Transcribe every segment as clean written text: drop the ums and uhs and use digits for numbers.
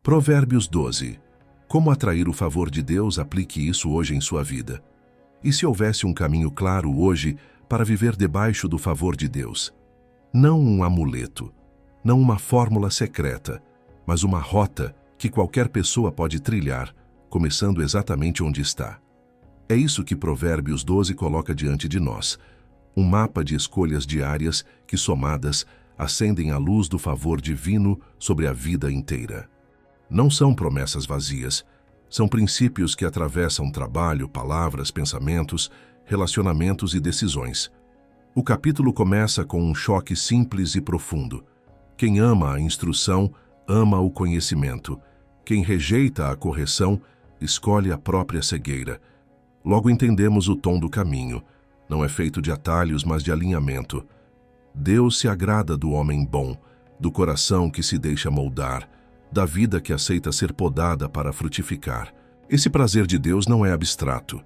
Provérbios 12. Como atrair o favor de Deus? Aplique isso hoje em sua vida. E se houvesse um caminho claro hoje para viver debaixo do favor de Deus? Não um amuleto, não uma fórmula secreta, mas uma rota que qualquer pessoa pode trilhar, começando exatamente onde está. É isso que Provérbios 12 coloca diante de nós. Um mapa de escolhas diárias que, somadas, acendem a luz do favor divino sobre a vida inteira. Não são promessas vazias, são princípios que atravessam trabalho, palavras, pensamentos, relacionamentos e decisões. O capítulo começa com um choque simples e profundo. Quem ama a instrução, ama o conhecimento. Quem rejeita a correção, escolhe a própria cegueira. Logo entendemos o tom do caminho. Não é feito de atalhos, mas de alinhamento. Deus se agrada do homem bom, do coração que se deixa moldar, da vida que aceita ser podada para frutificar. Esse prazer de Deus não é abstrato.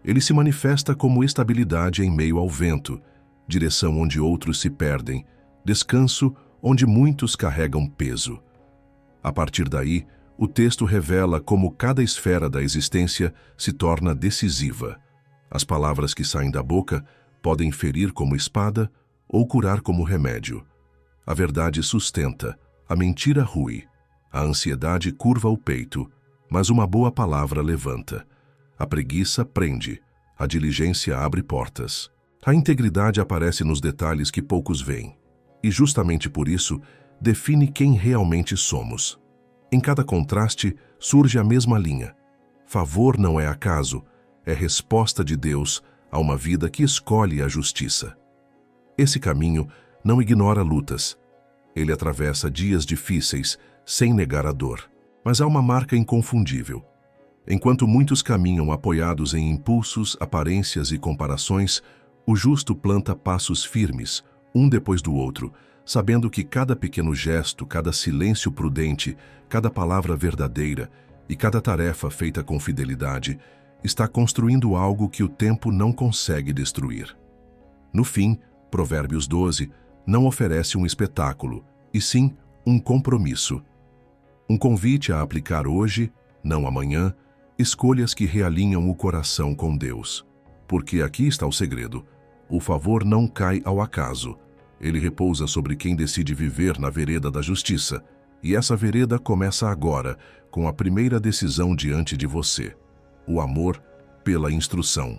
Ele se manifesta como estabilidade em meio ao vento, direção onde outros se perdem, descanso onde muitos carregam peso. A partir daí, o texto revela como cada esfera da existência se torna decisiva. As palavras que saem da boca podem ferir como espada ou curar como remédio. A verdade sustenta, a mentira rui. A ansiedade curva o peito, mas uma boa palavra levanta. A preguiça prende, a diligência abre portas. A integridade aparece nos detalhes que poucos veem, e justamente por isso define quem realmente somos. Em cada contraste surge a mesma linha. Favor não é acaso, é resposta de Deus a uma vida que escolhe a justiça. Esse caminho não ignora lutas. Ele atravessa dias difíceis, sem negar a dor. Mas há uma marca inconfundível. Enquanto muitos caminham apoiados em impulsos, aparências e comparações, o justo planta passos firmes, um depois do outro, sabendo que cada pequeno gesto, cada silêncio prudente, cada palavra verdadeira e cada tarefa feita com fidelidade está construindo algo que o tempo não consegue destruir. No fim, Provérbios 12 não oferece um espetáculo, e sim um compromisso. Um convite a aplicar hoje, não amanhã, escolhas que realinham o coração com Deus. Porque aqui está o segredo. O favor não cai ao acaso. Ele repousa sobre quem decide viver na vereda da justiça. E essa vereda começa agora, com a primeira decisão diante de você. O amor pela instrução.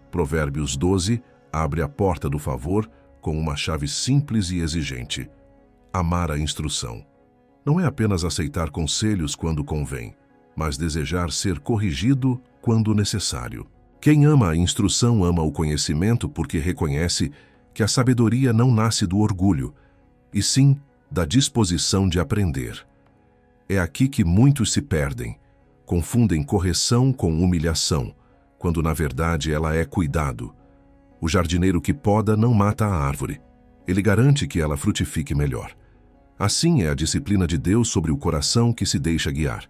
Provérbios 12 abre a porta do favor com uma chave simples e exigente. Amar a instrução. Não é apenas aceitar conselhos quando convém, mas desejar ser corrigido quando necessário. Quem ama a instrução ama o conhecimento porque reconhece que a sabedoria não nasce do orgulho, e sim da disposição de aprender. É aqui que muitos se perdem, confundem correção com humilhação, quando na verdade ela é cuidado. O jardineiro que poda não mata a árvore, ele garante que ela frutifique melhor. Assim é a disciplina de Deus sobre o coração que se deixa guiar.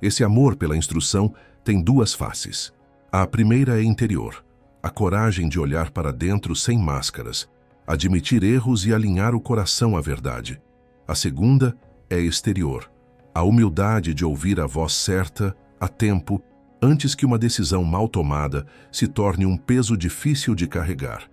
Esse amor pela instrução tem duas faces. A primeira é interior, a coragem de olhar para dentro sem máscaras, admitir erros e alinhar o coração à verdade. A segunda é exterior, a humildade de ouvir a voz certa, a tempo, antes que uma decisão mal tomada se torne um peso difícil de carregar.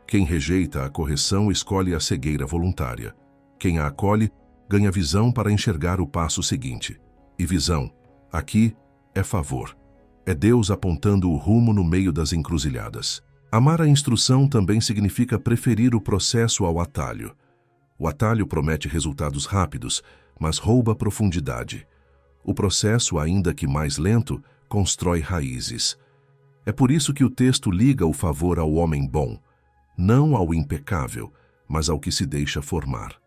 Quem rejeita a correção escolhe a cegueira voluntária. Quem a acolhe ganha visão para enxergar o passo seguinte. E visão, aqui, é favor. É Deus apontando o rumo no meio das encruzilhadas. Amar a instrução também significa preferir o processo ao atalho. O atalho promete resultados rápidos, mas rouba profundidade. O processo, ainda que mais lento, constrói raízes. É por isso que o texto liga o favor ao homem bom, não ao impecável, mas ao que se deixa formar.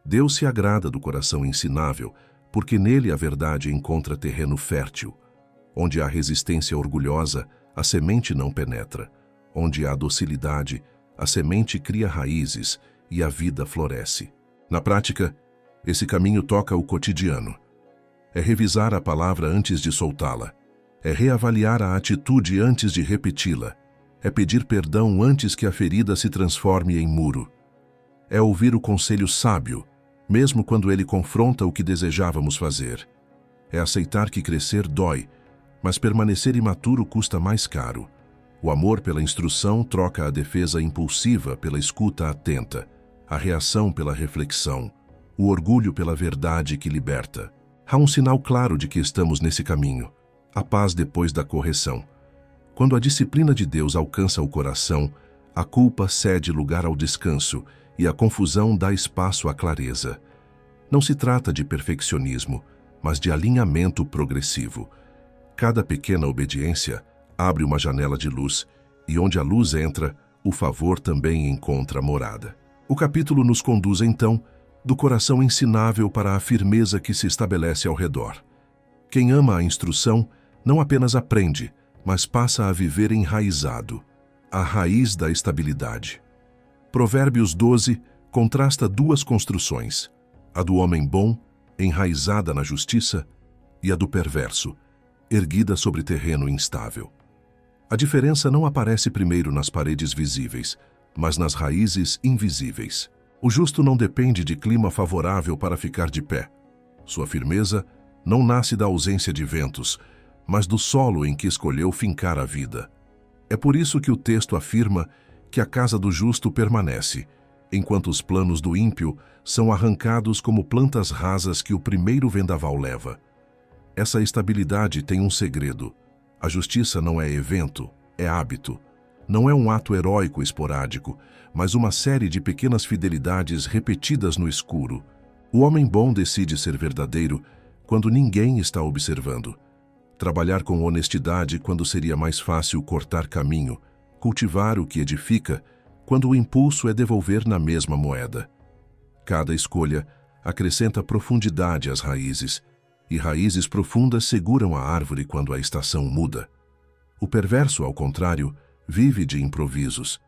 Deus se agrada do coração ensinável, porque nele a verdade encontra terreno fértil. Onde há resistência orgulhosa, a semente não penetra. Onde há docilidade, a semente cria raízes e a vida floresce. Na prática, esse caminho toca o cotidiano. É revisar a palavra antes de soltá-la. É reavaliar a atitude antes de repeti-la. É pedir perdão antes que a ferida se transforme em muro. É ouvir o conselho sábio, mesmo quando ele confronta o que desejávamos fazer. É aceitar que crescer dói, mas permanecer imaturo custa mais caro. O amor pela instrução troca a defesa impulsiva pela escuta atenta, a reação pela reflexão, o orgulho pela verdade que liberta. Há um sinal claro de que estamos nesse caminho: a paz depois da correção. Quando a disciplina de Deus alcança o coração, a culpa cede lugar ao descanso e a confusão dá espaço à clareza. Não se trata de perfeccionismo, mas de alinhamento progressivo. Cada pequena obediência abre uma janela de luz, e onde a luz entra, o favor também encontra morada. O capítulo nos conduz, então, do coração ensinável para a firmeza que se estabelece ao redor. Quem ama a instrução não apenas aprende, mas passa a viver enraizado, a raiz da estabilidade. Provérbios 12 contrasta duas construções: a do homem bom, enraizada na justiça, e a do perverso, erguida sobre terreno instável. A diferença não aparece primeiro nas paredes visíveis, mas nas raízes invisíveis. O justo não depende de clima favorável para ficar de pé. Sua firmeza não nasce da ausência de ventos, mas do solo em que escolheu fincar a vida. É por isso que o texto afirma que a casa do justo permanece, enquanto os planos do ímpio são arrancados como plantas rasas que o primeiro vendaval leva. Essa estabilidade tem um segredo. A justiça não é evento, é hábito. Não é um ato heróico esporádico, mas uma série de pequenas fidelidades repetidas no escuro. O homem bom decide ser verdadeiro quando ninguém está observando. Trabalhar com honestidade quando seria mais fácil cortar caminho. Cultivar o que edifica quando o impulso é devolver na mesma moeda. Cada escolha acrescenta profundidade às raízes, e raízes profundas seguram a árvore quando a estação muda. O perverso, ao contrário, vive de improvisos.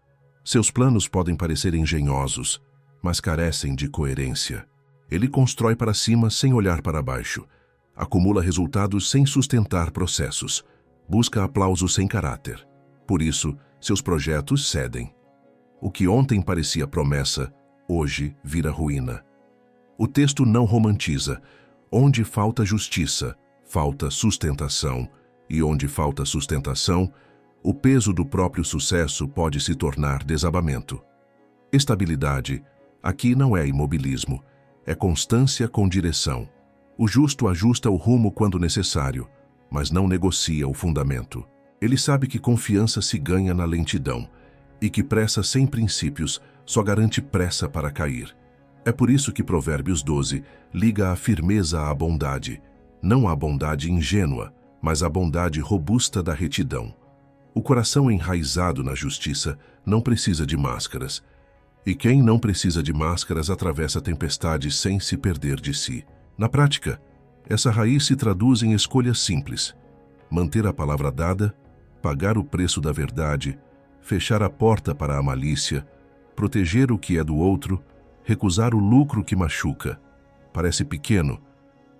Seus planos podem parecer engenhosos, mas carecem de coerência. Ele constrói para cima sem olhar para baixo, acumula resultados sem sustentar processos, busca aplauso sem caráter. Por isso, seus projetos cedem. O que ontem parecia promessa, hoje vira ruína. O texto não romantiza. Onde falta justiça, falta sustentação, e onde falta sustentação, o peso do próprio sucesso pode se tornar desabamento. Estabilidade, aqui não é imobilismo, é constância com direção. O justo ajusta o rumo quando necessário, mas não negocia o fundamento. Ele sabe que confiança se ganha na lentidão, e que pressa sem princípios só garante pressa para cair. É por isso que Provérbios 12 liga a firmeza à bondade, não à bondade ingênua, mas à bondade robusta da retidão. O coração enraizado na justiça não precisa de máscaras, e quem não precisa de máscaras atravessa tempestades sem se perder de si. Na prática, essa raiz se traduz em escolhas simples: manter a palavra dada, pagar o preço da verdade, fechar a porta para a malícia, proteger o que é do outro, recusar o lucro que machuca. Parece pequeno,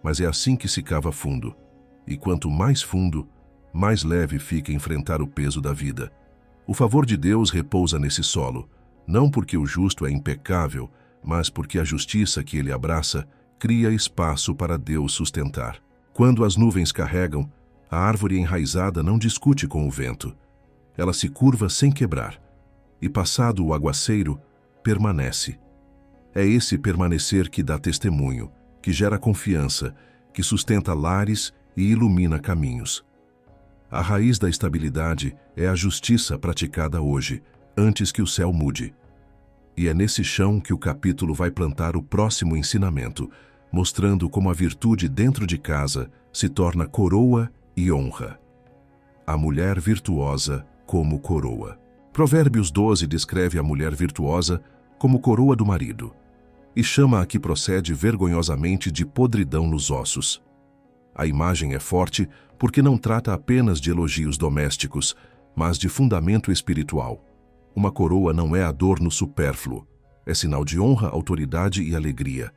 mas é assim que se cava fundo. E quanto mais fundo, mais leve fica enfrentar o peso da vida. O favor de Deus repousa nesse solo, não porque o justo é impecável, mas porque a justiça que ele abraça cria espaço para Deus sustentar. Quando as nuvens carregam, a árvore enraizada não discute com o vento. Ela se curva sem quebrar, e passado o aguaceiro, permanece. É esse permanecer que dá testemunho, que gera confiança, que sustenta lares e ilumina caminhos. A raiz da estabilidade é a justiça praticada hoje, antes que o céu mude. E é nesse chão que o capítulo vai plantar o próximo ensinamento, mostrando como a virtude dentro de casa se torna coroa e honra. A mulher virtuosa como coroa. Provérbios 12 descreve a mulher virtuosa como coroa do marido, e chama a que procede vergonhosamente de podridão nos ossos. A imagem é forte porque não trata apenas de elogios domésticos, mas de fundamento espiritual. Uma coroa não é adorno supérfluo, é sinal de honra, autoridade e alegria.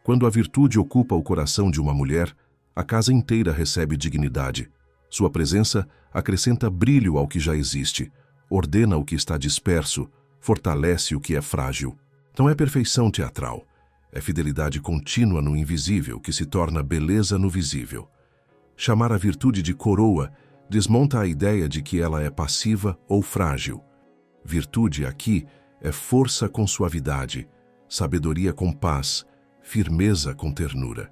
Quando a virtude ocupa o coração de uma mulher, a casa inteira recebe dignidade. Sua presença acrescenta brilho ao que já existe, ordena o que está disperso, fortalece o que é frágil. Não é perfeição teatral, É fidelidade contínua no invisível que se torna beleza no visível. Chamar a virtude de coroa desmonta a ideia de que ela é passiva ou frágil. Virtude aqui é força com suavidade, sabedoria com paz, firmeza com ternura.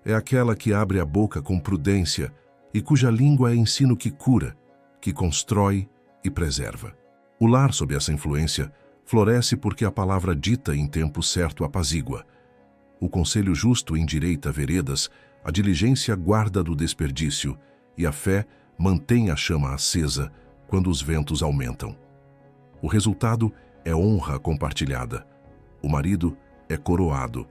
É aquela que abre a boca com prudência e cuja língua é ensino que cura, que constrói e preserva. O lar, sob essa influência, floresce porque a palavra dita em tempo certo apazigua. O conselho justo endireita veredas, a diligência guarda do desperdício e a fé mantém a chama acesa quando os ventos aumentam. O resultado é honra compartilhada. O marido é coroado,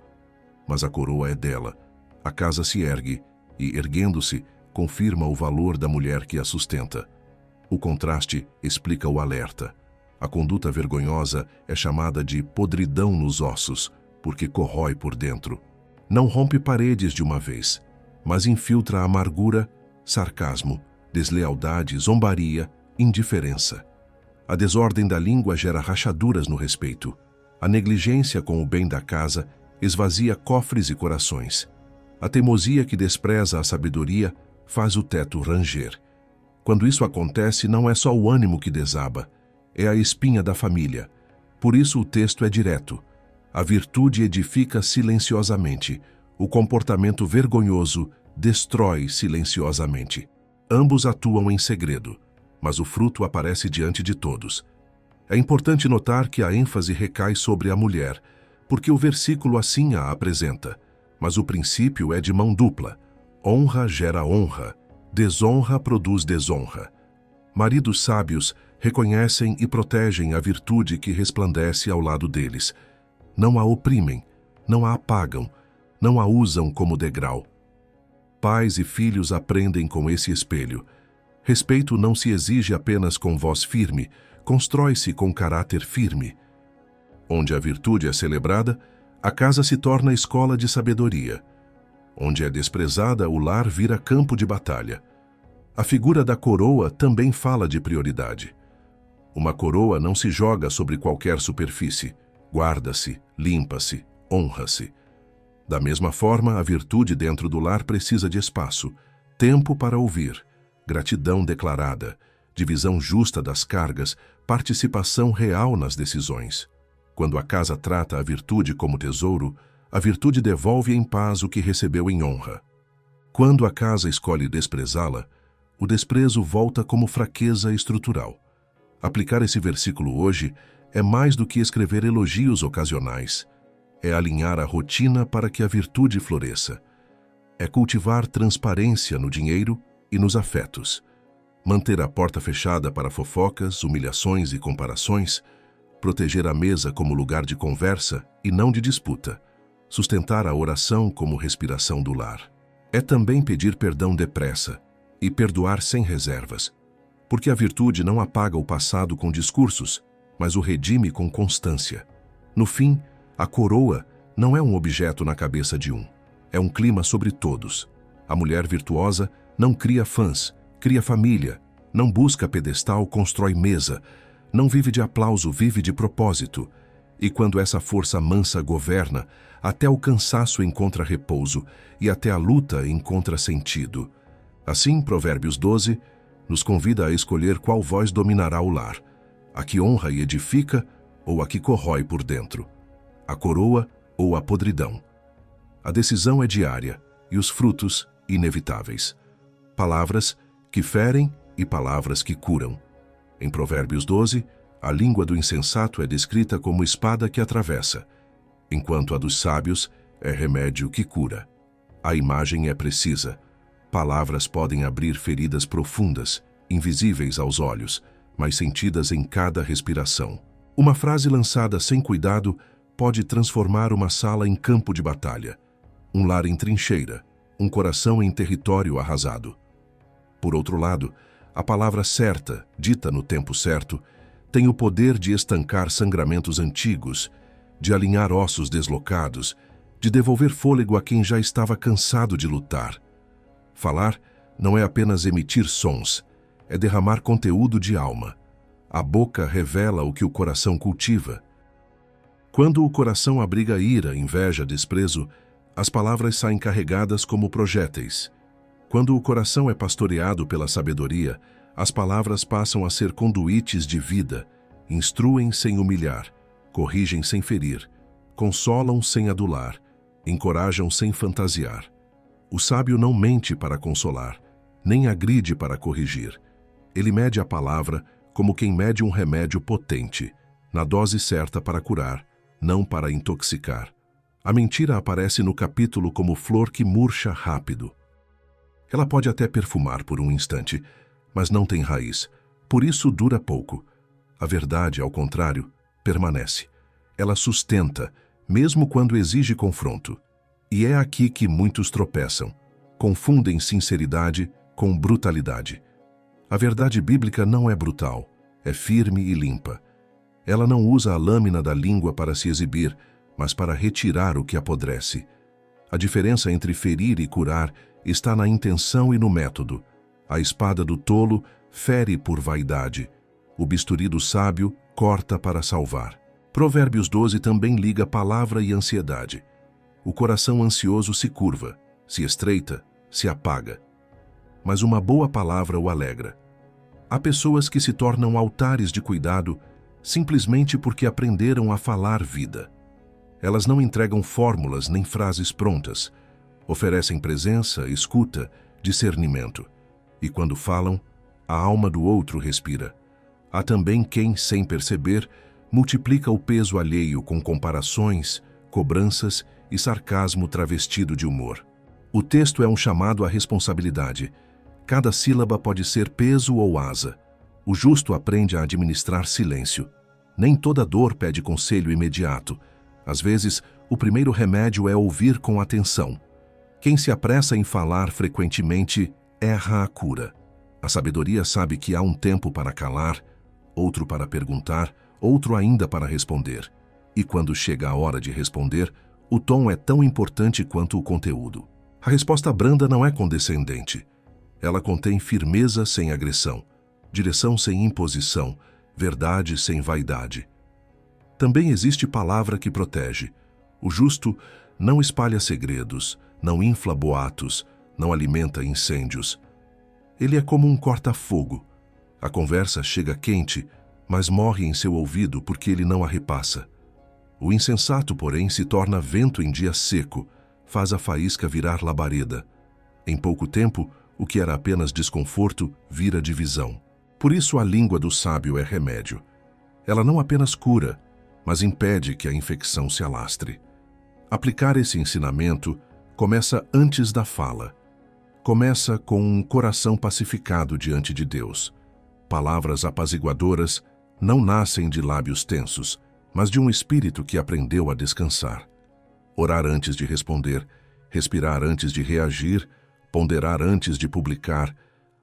mas a coroa é dela. A casa se ergue e, erguendo-se, confirma o valor da mulher que a sustenta. O contraste explica o alerta. A conduta vergonhosa é chamada de podridão nos ossos, porque corrói por dentro. Não rompe paredes de uma vez, mas infiltra amargura, sarcasmo, deslealdade, zombaria, indiferença. A desordem da língua gera rachaduras no respeito. A negligência com o bem da casa esvazia cofres e corações. A teimosia que despreza a sabedoria faz o teto ranger. Quando isso acontece, não é só o ânimo que desaba, é a espinha da família. Por isso o texto é direto. A virtude edifica silenciosamente. O comportamento vergonhoso destrói silenciosamente. Ambos atuam em segredo, mas o fruto aparece diante de todos. É importante notar que a ênfase recai sobre a mulher, porque o versículo assim a apresenta. Mas o princípio é de mão dupla. Honra gera honra, desonra produz desonra. Maridos sábios reconhecem e protegem a virtude que resplandece ao lado deles. Não a oprimem, não a apagam, não a usam como degrau. Pais e filhos aprendem com esse espelho. Respeito não se exige apenas com voz firme, constrói-se com caráter firme. Onde a virtude é celebrada, a casa se torna escola de sabedoria. Onde é desprezada, o lar vira campo de batalha. A figura da coroa também fala de prioridade. Uma coroa não se joga sobre qualquer superfície. Guarda-se, limpa-se, honra-se. Da mesma forma, a virtude dentro do lar precisa de espaço, tempo para ouvir, gratidão declarada, divisão justa das cargas, participação real nas decisões. Quando a casa trata a virtude como tesouro, a virtude devolve em paz o que recebeu em honra. Quando a casa escolhe desprezá-la, o desprezo volta como fraqueza estrutural. Aplicar esse versículo hoje é mais do que escrever elogios ocasionais. É alinhar a rotina para que a virtude floresça. É cultivar transparência no dinheiro e nos afetos. Manter a porta fechada para fofocas, humilhações e comparações. Proteger a mesa como lugar de conversa e não de disputa. Sustentar a oração como respiração do lar. É também pedir perdão depressa e perdoar sem reservas. Porque a virtude não apaga o passado com discursos, mas o redime com constância. No fim, a coroa não é um objeto na cabeça de um. É um clima sobre todos. A mulher virtuosa não cria fãs, cria família. Não busca pedestal, constrói mesa. Não vive de aplauso, vive de propósito. E quando essa força mansa governa, até o cansaço encontra repouso e até a luta encontra sentido. Assim, Provérbios 12 nos convida a escolher qual voz dominará o lar, a que honra e edifica ou a que corrói por dentro, a coroa ou a podridão. A decisão é diária e os frutos inevitáveis. Palavras que ferem e palavras que curam. Em Provérbios 12, a língua do insensato é descrita como espada que atravessa, enquanto a dos sábios é remédio que cura. A imagem é precisa. Palavras podem abrir feridas profundas, invisíveis aos olhos, mas sentidas em cada respiração. Uma frase lançada sem cuidado pode transformar uma sala em campo de batalha, um lar em trincheira, um coração em território arrasado. Por outro lado, a palavra certa, dita no tempo certo, tem o poder de estancar sangramentos antigos, de alinhar ossos deslocados, de devolver fôlego a quem já estava cansado de lutar. Falar não é apenas emitir sons, é derramar conteúdo de alma. A boca revela o que o coração cultiva. Quando o coração abriga ira, inveja, desprezo, as palavras saem carregadas como projéteis. Quando o coração é pastoreado pela sabedoria, as palavras passam a ser conduítes de vida, instruem sem humilhar, corrigem sem ferir, consolam sem adular, encorajam sem fantasiar. O sábio não mente para consolar, nem agride para corrigir. Ele mede a palavra como quem mede um remédio potente, na dose certa para curar, não para intoxicar. A mentira aparece no capítulo como flor que murcha rápido. Ela pode até perfumar por um instante, mas não tem raiz, por isso dura pouco. A verdade, ao contrário, permanece. Ela sustenta, mesmo quando exige confronto. E é aqui que muitos tropeçam. Confundem sinceridade com brutalidade. A verdade bíblica não é brutal, é firme e limpa. Ela não usa a lâmina da língua para se exibir, mas para retirar o que apodrece. A diferença entre ferir e curar está na intenção e no método. A espada do tolo fere por vaidade. O bisturi do sábio corta para salvar. Provérbios 12 também liga palavra e ansiedade. O coração ansioso se curva, se estreita, se apaga. Mas uma boa palavra o alegra. Há pessoas que se tornam altares de cuidado simplesmente porque aprenderam a falar vida. Elas não entregam fórmulas nem frases prontas. Oferecem presença, escuta, discernimento. E quando falam, a alma do outro respira. Há também quem, sem perceber, multiplica o peso alheio com comparações, cobranças e sarcasmo travestido de humor. O texto é um chamado à responsabilidade. Cada sílaba pode ser peso ou asa. O justo aprende a administrar silêncio. Nem toda dor pede conselho imediato. Às vezes, o primeiro remédio é ouvir com atenção. Quem se apressa em falar frequentemente erra a cura. A sabedoria sabe que há um tempo para calar, outro para perguntar, outro ainda para responder. E quando chega a hora de responder, o tom é tão importante quanto o conteúdo. A resposta branda não é condescendente. Ela contém firmeza sem agressão, direção sem imposição, verdade sem vaidade. Também existe palavra que protege. O justo não espalha segredos, não infla boatos, não alimenta incêndios. Ele é como um corta-fogo. A conversa chega quente, mas morre em seu ouvido porque ele não a repassa. O insensato, porém, se torna vento em dia seco, faz a faísca virar labareda. Em pouco tempo, o que era apenas desconforto vira divisão. Por isso a língua do sábio é remédio. Ela não apenas cura, mas impede que a infecção se alastre. Aplicar esse ensinamento começa antes da fala. Começa com um coração pacificado diante de Deus. Palavras apaziguadoras não nascem de lábios tensos, mas de um espírito que aprendeu a descansar. Orar antes de responder, respirar antes de reagir, ponderar antes de publicar,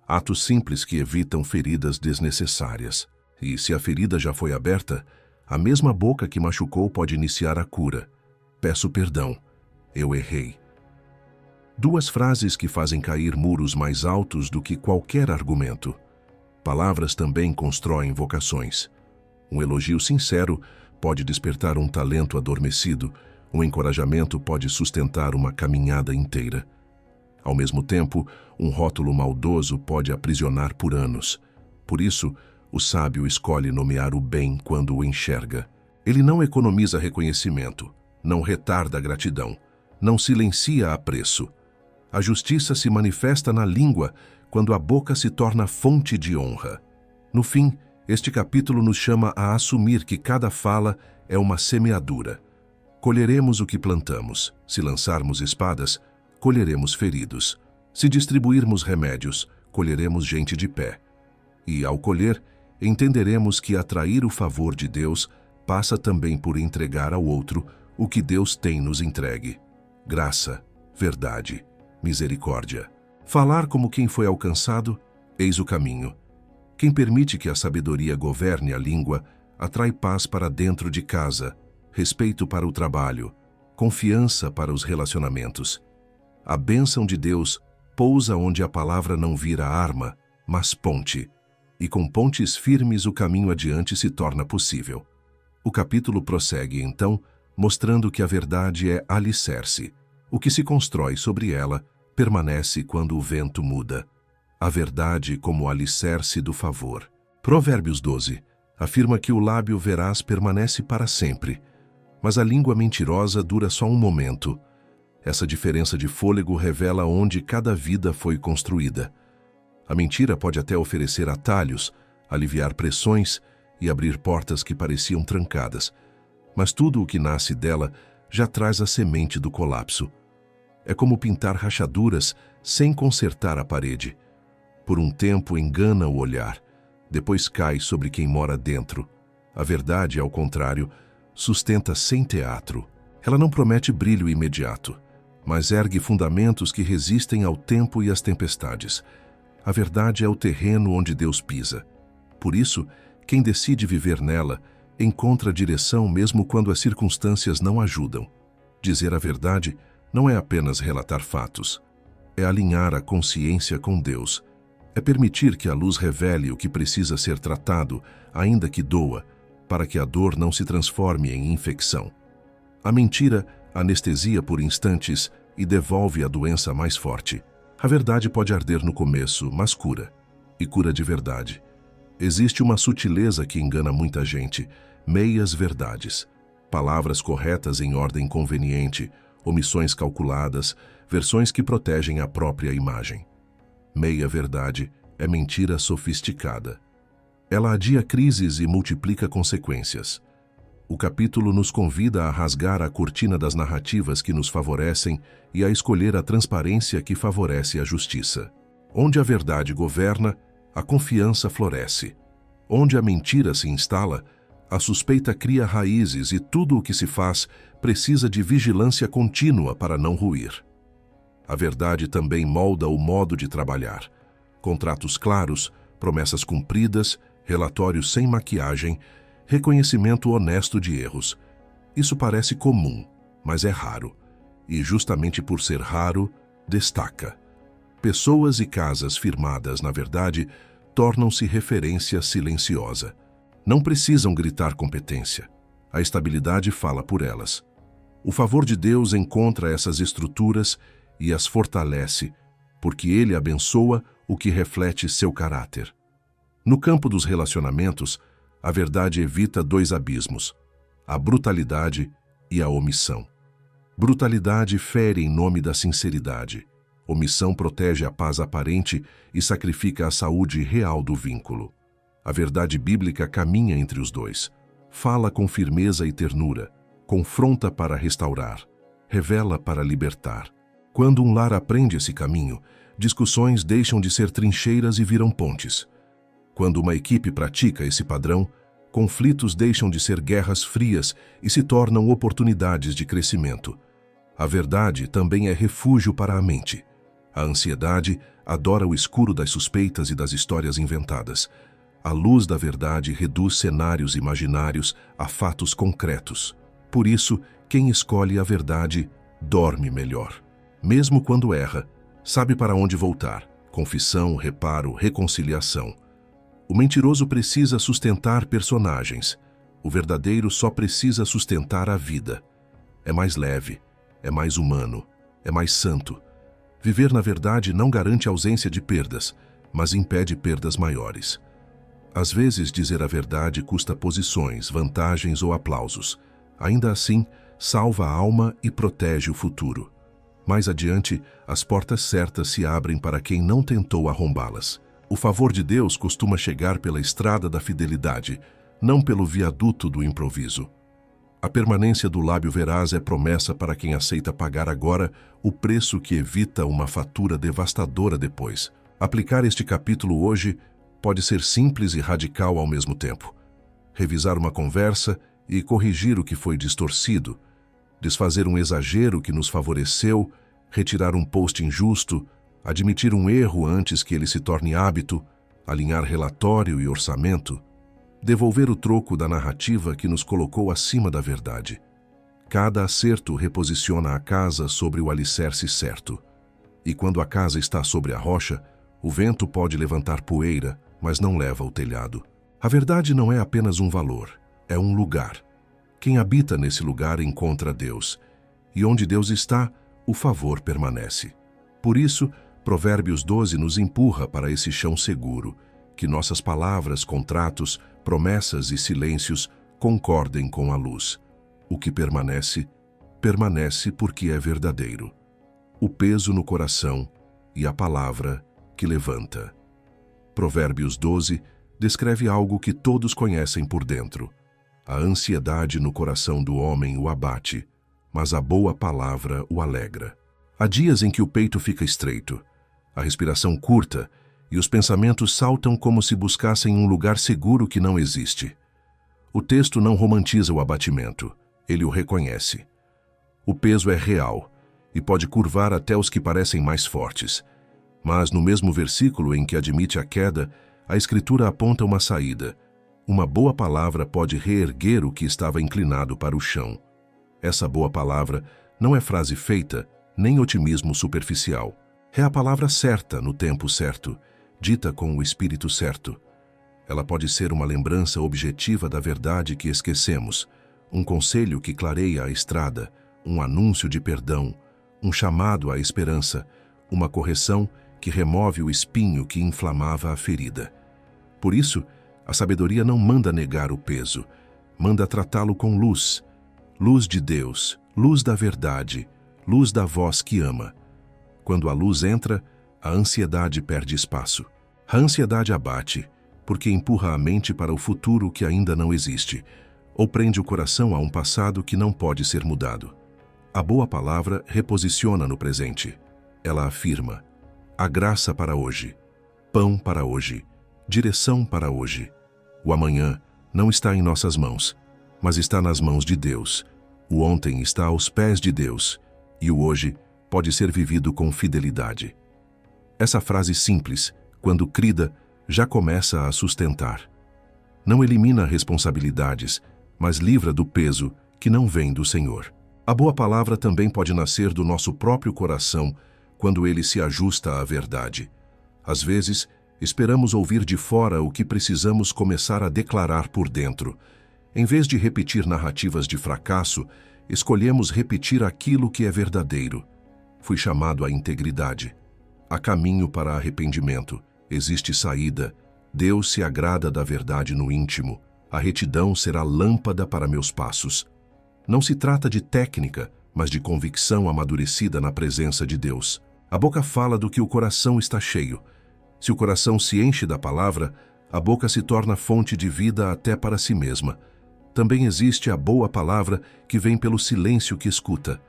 atos simples que evitam feridas desnecessárias. E se a ferida já foi aberta, a mesma boca que machucou pode iniciar a cura. Peço perdão, eu errei. Duas frases que fazem cair muros mais altos do que qualquer argumento. Palavras também constroem vocações. Um elogio sincero pode despertar um talento adormecido, um encorajamento pode sustentar uma caminhada inteira. Ao mesmo tempo, um rótulo maldoso pode aprisionar por anos. Por isso, o sábio escolhe nomear o bem quando o enxerga. Ele não economiza reconhecimento, não retarda a gratidão, não silencia apreço. A justiça se manifesta na língua quando a boca se torna fonte de honra. No fim, este capítulo nos chama a assumir que cada fala é uma semeadura. Colheremos o que plantamos. Se lançarmos espadas, colheremos feridos. Se distribuirmos remédios, colheremos gente de pé. E, ao colher, entenderemos que atrair o favor de Deus passa também por entregar ao outro o que Deus tem nos entregue. Graça, verdade, misericórdia. Falar como quem foi alcançado, eis o caminho. Quem permite que a sabedoria governe a língua, atrai paz para dentro de casa, respeito para o trabalho, confiança para os relacionamentos. A bênção de Deus pousa onde a palavra não vira arma, mas ponte. E com pontes firmes o caminho adiante se torna possível. O capítulo prossegue, então, mostrando que a verdade é alicerce. O que se constrói sobre ela permanece quando o vento muda. A verdade como alicerce do favor. Provérbios 12 afirma que o lábio veraz permanece para sempre, mas a língua mentirosa dura só um momento. Essa diferença de fôlego revela onde cada vida foi construída. A mentira pode até oferecer atalhos, aliviar pressões e abrir portas que pareciam trancadas, mas tudo o que nasce dela já traz a semente do colapso. É como pintar rachaduras sem consertar a parede. Por um tempo engana o olhar, depois cai sobre quem mora dentro. A verdade, ao contrário, sustenta sem teatro. Ela não promete brilho imediato, mas ergue fundamentos que resistem ao tempo e às tempestades. A verdade é o terreno onde Deus pisa. Por isso, quem decide viver nela encontra direção mesmo quando as circunstâncias não ajudam. Dizer a verdade não é apenas relatar fatos. É alinhar a consciência com Deus. É permitir que a luz revele o que precisa ser tratado, ainda que doa, para que a dor não se transforme em infecção. A mentira anestesia por instantes e devolve a doença mais forte. A verdade pode arder no começo, mas cura. E cura de verdade. Existe uma sutileza que engana muita gente. Meias verdades. Palavras corretas em ordem conveniente, omissões calculadas, versões que protegem a própria imagem. Meia verdade é mentira sofisticada. Ela adia crises e multiplica consequências. O capítulo nos convida a rasgar a cortina das narrativas que nos favorecem e a escolher a transparência que favorece a justiça. Onde a verdade governa, a confiança floresce. Onde a mentira se instala, a suspeita cria raízes e tudo o que se faz precisa de vigilância contínua para não ruir. A verdade também molda o modo de trabalhar. Contratos claros, promessas cumpridas, relatórios sem maquiagem, reconhecimento honesto de erros. Isso parece comum, mas é raro. E justamente por ser raro, destaca. Pessoas e casas firmadas na verdade tornam-se referência silenciosa. Não precisam gritar competência. A estabilidade fala por elas. O favor de Deus encontra essas estruturas e as fortalece, porque Ele abençoa o que reflete seu caráter. No campo dos relacionamentos, a verdade evita dois abismos: a brutalidade e a omissão. Brutalidade fere em nome da sinceridade. Omissão protege a paz aparente e sacrifica a saúde real do vínculo. A verdade bíblica caminha entre os dois. Fala com firmeza e ternura, confronta para restaurar, revela para libertar. Quando um lar aprende esse caminho, discussões deixam de ser trincheiras e viram pontes. Quando uma equipe pratica esse padrão, conflitos deixam de ser guerras frias e se tornam oportunidades de crescimento. A verdade também é refúgio para a mente. A ansiedade adora o escuro das suspeitas e das histórias inventadas. A luz da verdade reduz cenários imaginários a fatos concretos. Por isso, quem escolhe a verdade dorme melhor. Mesmo quando erra, sabe para onde voltar. Confissão, reparo, reconciliação. O mentiroso precisa sustentar personagens. O verdadeiro só precisa sustentar a vida. É mais leve, é mais humano, é mais santo. Viver na verdade não garante ausência de perdas, mas impede perdas maiores. Às vezes, dizer a verdade custa posições, vantagens ou aplausos. Ainda assim, salva a alma e protege o futuro. Mais adiante, as portas certas se abrem para quem não tentou arrombá-las. O favor de Deus costuma chegar pela estrada da fidelidade, não pelo viaduto do improviso. A permanência do lábio veraz é promessa para quem aceita pagar agora o preço que evita uma fatura devastadora depois. Aplicar este capítulo hoje pode ser simples e radical ao mesmo tempo. Revisar uma conversa e corrigir o que foi distorcido, desfazer um exagero que nos favoreceu, retirar um post injusto, admitir um erro antes que ele se torne hábito, alinhar relatório e orçamento, devolver o troco da narrativa que nos colocou acima da verdade. Cada acerto reposiciona a casa sobre o alicerce certo. E quando a casa está sobre a rocha, o vento pode levantar poeira, mas não leva o telhado. A verdade não é apenas um valor, é um lugar. Quem habita nesse lugar encontra Deus, e onde Deus está, o favor permanece. Por isso, Provérbios 12 nos empurra para esse chão seguro, que nossas palavras, contratos, promessas e silêncios concordem com a luz. O que permanece, permanece porque é verdadeiro. O peso no coração e a palavra que levanta. Provérbios 12 descreve algo que todos conhecem por dentro. A ansiedade no coração do homem o abate, mas a boa palavra o alegra. Há dias em que o peito fica estreito, a respiração curta e os pensamentos saltam como se buscassem um lugar seguro que não existe. O texto não romantiza o abatimento, ele o reconhece. O peso é real e pode curvar até os que parecem mais fortes. Mas no mesmo versículo em que admite a queda, a Escritura aponta uma saída. Uma boa palavra pode reerguer o que estava inclinado para o chão. Essa boa palavra não é frase feita, nem otimismo superficial. É a palavra certa no tempo certo, dita com o espírito certo. Ela pode ser uma lembrança objetiva da verdade que esquecemos, um conselho que clareia a estrada, um anúncio de perdão, um chamado à esperança, uma correção que remove o espinho que inflamava a ferida. Por isso, a sabedoria não manda negar o peso, manda tratá-lo com luz, luz de Deus, luz da verdade, luz da voz que ama. Quando a luz entra, a ansiedade perde espaço. A ansiedade abate, porque empurra a mente para o futuro que ainda não existe, ou prende o coração a um passado que não pode ser mudado. A boa palavra reposiciona no presente. Ela afirma: a graça para hoje, pão para hoje, direção para hoje. O amanhã não está em nossas mãos, mas está nas mãos de Deus. O ontem está aos pés de Deus, e o hoje pode ser vivido com fidelidade. Essa frase simples, quando crida, já começa a sustentar. Não elimina responsabilidades, mas livra do peso que não vem do Senhor. A boa palavra também pode nascer do nosso próprio coração, quando ele se ajusta à verdade. Às vezes, esperamos ouvir de fora o que precisamos começar a declarar por dentro. Em vez de repetir narrativas de fracasso, escolhemos repetir aquilo que é verdadeiro. Fui chamado à integridade. Há caminho para arrependimento, existe saída. Deus se agrada da verdade no íntimo. A retidão será lâmpada para meus passos. Não se trata de técnica, mas de convicção amadurecida na presença de Deus. A boca fala do que o coração está cheio. Se o coração se enche da palavra, a boca se torna fonte de vida até para si mesma. Também existe a boa palavra que vem pelo silêncio que escuta.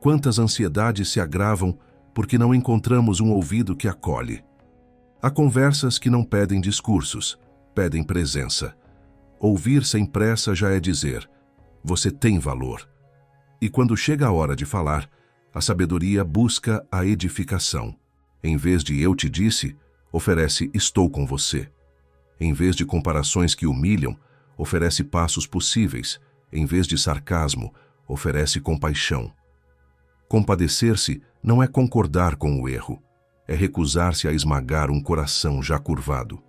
Quantas ansiedades se agravam porque não encontramos um ouvido que acolhe. Há conversas que não pedem discursos, pedem presença. Ouvir sem pressa já é dizer: você tem valor. E quando chega a hora de falar, a sabedoria busca a edificação. Em vez de eu te disse, oferece estou com você. Em vez de comparações que humilham, oferece passos possíveis. Em vez de sarcasmo, oferece compaixão. Compadecer-se não é concordar com o erro, é recusar-se a esmagar um coração já curvado.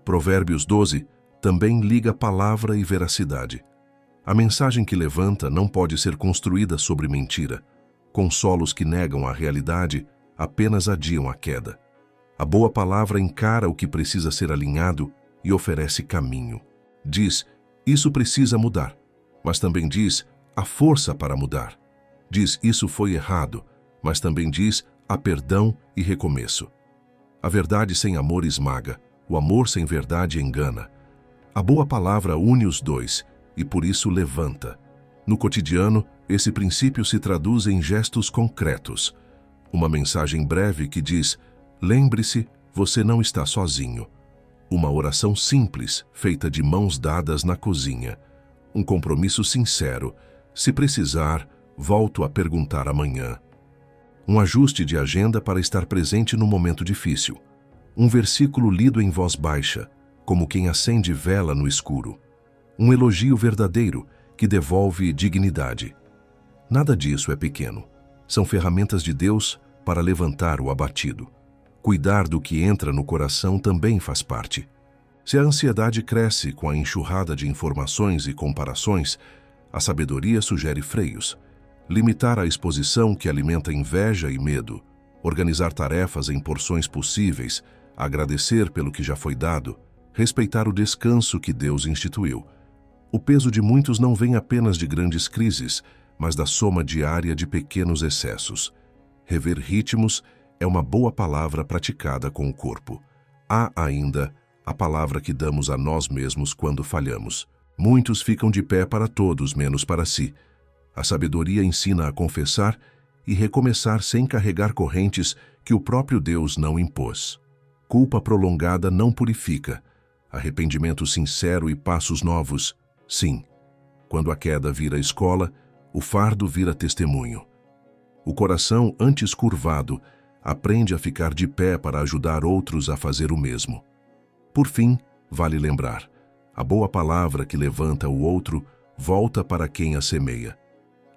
Provérbios 12 também liga palavra e veracidade. A mensagem que levanta não pode ser construída sobre mentira. Consolos que negam a realidade apenas adiam a queda. A boa palavra encara o que precisa ser alinhado e oferece caminho. Diz: isso precisa mudar, mas também diz: há força para mudar. Diz: isso foi errado, mas também diz: há perdão e recomeço. A verdade sem amor esmaga, o amor sem verdade engana. A boa palavra une os dois e por isso levanta. No cotidiano, esse princípio se traduz em gestos concretos. Uma mensagem breve que diz: lembre-se, você não está sozinho. Uma oração simples, feita de mãos dadas na cozinha. Um compromisso sincero: se precisar, volto a perguntar amanhã. Um ajuste de agenda para estar presente no momento difícil. Um versículo lido em voz baixa, como quem acende vela no escuro. Um elogio verdadeiro que devolve dignidade. Nada disso é pequeno. São ferramentas de Deus para levantar o abatido. Cuidar do que entra no coração também faz parte. Se a ansiedade cresce com a enxurrada de informações e comparações, A sabedoria sugere freios. Limitar a exposição que alimenta inveja e medo. Organizar tarefas em porções possíveis. Agradecer pelo que já foi dado. Respeitar o descanso que Deus instituiu. O peso de muitos não vem apenas de grandes crises, mas da soma diária de pequenos excessos. Rever ritmos é uma boa palavra praticada com o corpo. Há ainda a palavra que damos a nós mesmos quando falhamos. Muitos ficam de pé para todos, menos para si. A sabedoria ensina a confessar e recomeçar sem carregar correntes que o próprio Deus não impôs. Culpa prolongada não purifica. Arrependimento sincero e passos novos, sim. Quando a queda vira escola, o fardo vira testemunho. O coração, antes curvado, aprende a ficar de pé para ajudar outros a fazer o mesmo. Por fim, vale lembrar, a boa palavra que levanta o outro volta para quem a semeia.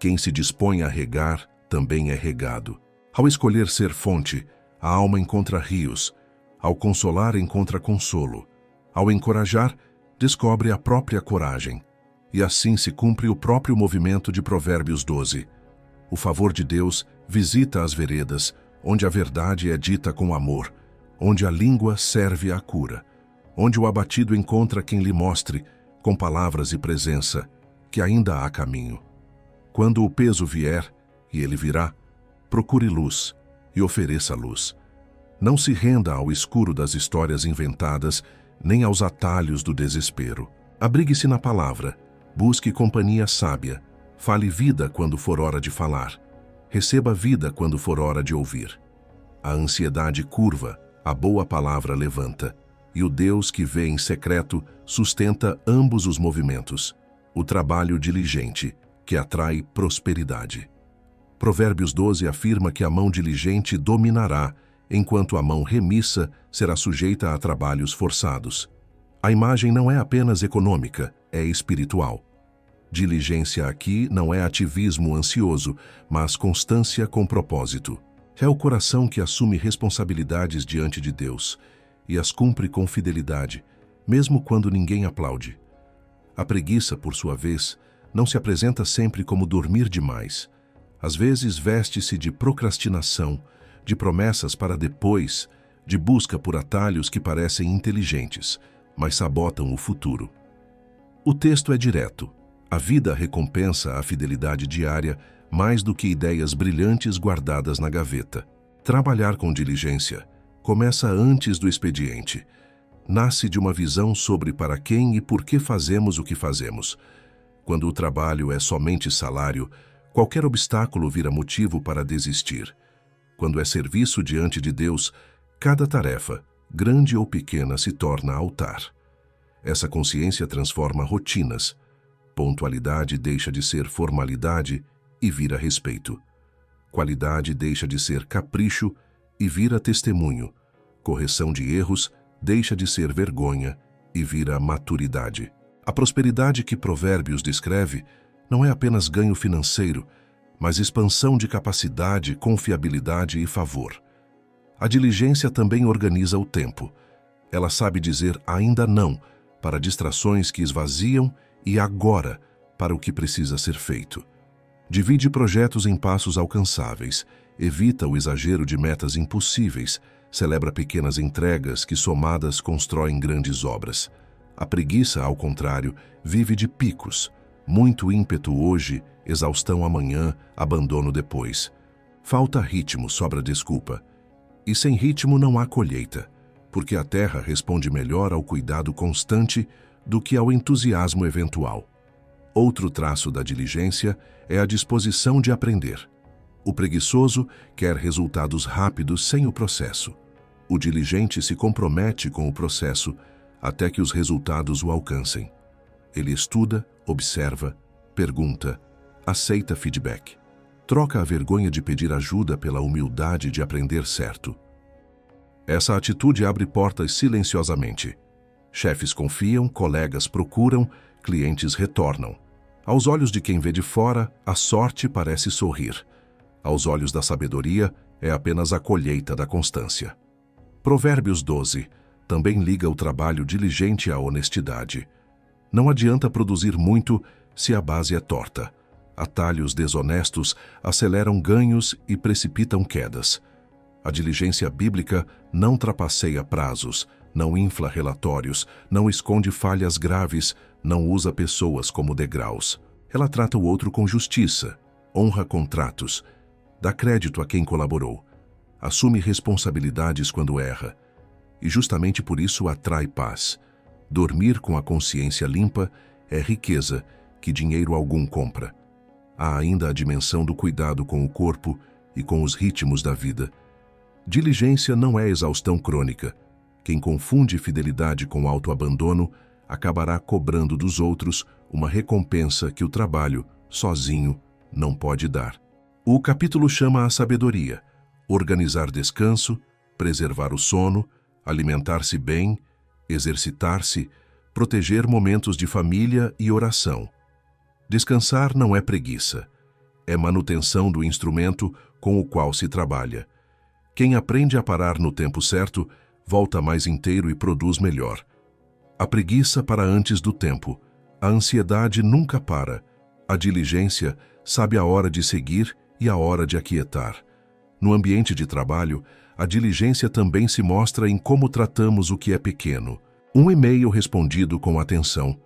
Quem se dispõe a regar, também é regado. Ao escolher ser fonte, a alma encontra rios. Ao consolar, encontra consolo. Ao encorajar, descobre a própria coragem. E assim se cumpre o próprio movimento de Provérbios 12. O favor de Deus visita as veredas, onde a verdade é dita com amor, onde a língua serve à cura, onde o abatido encontra quem lhe mostre, com palavras e presença, que ainda há caminho. Quando o peso vier, e ele virá, procure luz e ofereça luz. Não se renda ao escuro das histórias inventadas, nem aos atalhos do desespero. Abrigue-se na palavra, busque companhia sábia, fale vida quando for hora de falar, receba vida quando for hora de ouvir. A ansiedade curva, a boa palavra levanta, e o Deus que vê em secreto sustenta ambos os movimentos. O trabalho diligente, que atrai prosperidade. Provérbios 12 afirma que a mão diligente dominará, enquanto a mão remissa será sujeita a trabalhos forçados. A imagem não é apenas econômica, é espiritual. Diligência aqui não é ativismo ansioso, mas constância com propósito. É o coração que assume responsabilidades diante de Deus e as cumpre com fidelidade, mesmo quando ninguém aplaude. A preguiça, por sua vez, não se apresenta sempre como dormir demais. Às vezes veste-se de procrastinação, de promessas para depois, de busca por atalhos que parecem inteligentes, mas sabotam o futuro. O texto é direto. A vida recompensa a fidelidade diária mais do que ideias brilhantes guardadas na gaveta. Trabalhar com diligência começa antes do expediente. Nasce de uma visão sobre para quem e por que fazemos o que fazemos. Quando o trabalho é somente salário, qualquer obstáculo vira motivo para desistir. Quando é serviço diante de Deus, cada tarefa, grande ou pequena, se torna altar. Essa consciência transforma rotinas. Pontualidade deixa de ser formalidade e vira respeito. Qualidade deixa de ser capricho e vira testemunho. Correção de erros deixa de ser vergonha e vira maturidade. A prosperidade que Provérbios descreve não é apenas ganho financeiro, mas expansão de capacidade, confiabilidade e favor. A diligência também organiza o tempo. Ela sabe dizer ainda não para distrações que esvaziam e agora para o que precisa ser feito. Divide projetos em passos alcançáveis, evita o exagero de metas impossíveis, celebra pequenas entregas que somadas constroem grandes obras. A preguiça, ao contrário, vive de picos. Muito ímpeto hoje, exaustão amanhã, abandono depois. Falta ritmo, sobra desculpa. E sem ritmo não há colheita, porque a terra responde melhor ao cuidado constante do que ao entusiasmo eventual. Outro traço da diligência é a disposição de aprender. O preguiçoso quer resultados rápidos sem o processo. O diligente se compromete com o processo até que os resultados o alcancem. Ele estuda, observa, pergunta, aceita feedback. Troca a vergonha de pedir ajuda pela humildade de aprender certo. Essa atitude abre portas silenciosamente. Chefes confiam, colegas procuram, clientes retornam. Aos olhos de quem vê de fora, a sorte parece sorrir. Aos olhos da sabedoria, é apenas a colheita da constância. Provérbios 12 também liga o trabalho diligente à honestidade. Não adianta produzir muito se a base é torta. Atalhos desonestos aceleram ganhos e precipitam quedas. A diligência bíblica não trapaceia prazos, não infla relatórios, não esconde falhas graves, não usa pessoas como degraus. Ela trata o outro com justiça, honra contratos, dá crédito a quem colaborou, assume responsabilidades quando erra, e justamente por isso atrai paz. Dormir com a consciência limpa é riqueza que dinheiro algum compra. Há ainda a dimensão do cuidado com o corpo e com os ritmos da vida. Diligência não é exaustão crônica. Quem confunde fidelidade com autoabandono acabará cobrando dos outros uma recompensa que o trabalho, sozinho, não pode dar. O capítulo chama a sabedoria: organizar descanso, preservar o sono, alimentar-se bem, exercitar-se, proteger momentos de família e oração. Descansar não é preguiça, é manutenção do instrumento com o qual se trabalha. Quem aprende a parar no tempo certo, volta mais inteiro e produz melhor. A preguiça para antes do tempo, a ansiedade nunca para, a diligência sabe a hora de seguir e a hora de aquietar. No ambiente de trabalho, a diligência também se mostra em como tratamos o que é pequeno. Um e-mail respondido com atenção,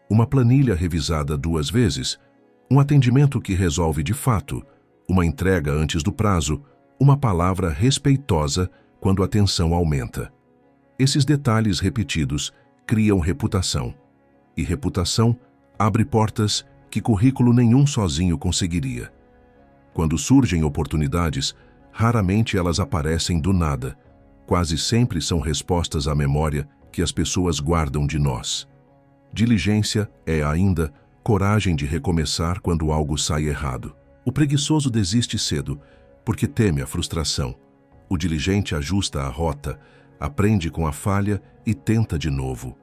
uma planilha revisada 2 vezes, um atendimento que resolve de fato, uma entrega antes do prazo, uma palavra respeitosa quando a tensão aumenta. Esses detalhes repetidos criam reputação, e reputação abre portas que currículo nenhum sozinho conseguiria. Quando surgem oportunidades, raramente elas aparecem do nada, quase sempre são respostas à memória que as pessoas guardam de nós. Diligência é ainda coragem de recomeçar quando algo sai errado. O preguiçoso desiste cedo, porque teme a frustração. O diligente ajusta a rota, aprende com a falha e tenta de novo.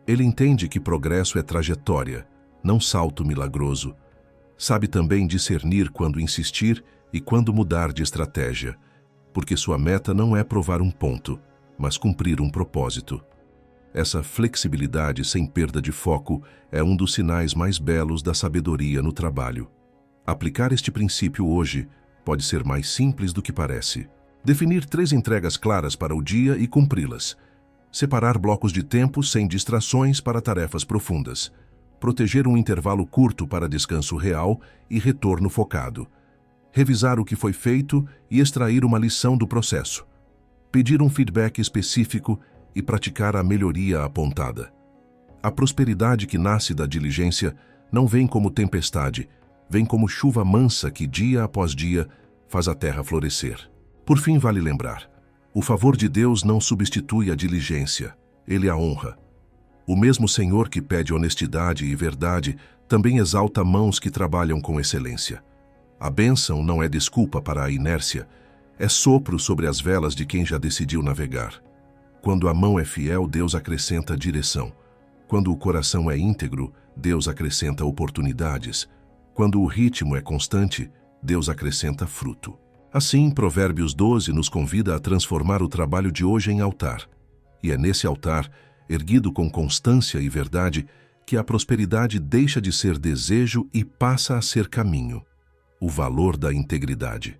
Ele entende que progresso é trajetória, não salto milagroso. Sabe também discernir quando insistir e quando mudar de estratégia, porque sua meta não é provar um ponto, mas cumprir um propósito. Essa flexibilidade sem perda de foco é um dos sinais mais belos da sabedoria no trabalho. Aplicar este princípio hoje pode ser mais simples do que parece. Definir 3 entregas claras para o dia e cumpri-las. Separar blocos de tempo sem distrações para tarefas profundas. Proteger um intervalo curto para descanso real e retorno focado. Revisar o que foi feito e extrair uma lição do processo. Pedir um feedback específico e praticar a melhoria apontada. A prosperidade que nasce da diligência não vem como tempestade, vem como chuva mansa que dia após dia faz a terra florescer. Por fim, vale lembrar, o favor de Deus não substitui a diligência, ele a honra. O mesmo Senhor que pede honestidade e verdade também exalta mãos que trabalham com excelência. A bênção não é desculpa para a inércia, é sopro sobre as velas de quem já decidiu navegar. Quando a mão é fiel, Deus acrescenta direção. Quando o coração é íntegro, Deus acrescenta oportunidades. Quando o ritmo é constante, Deus acrescenta fruto. Assim, Provérbios 12 nos convida a transformar o trabalho de hoje em altar. E é nesse altar, erguido com constância e verdade, que a prosperidade deixa de ser desejo e passa a ser caminho. O valor da integridade.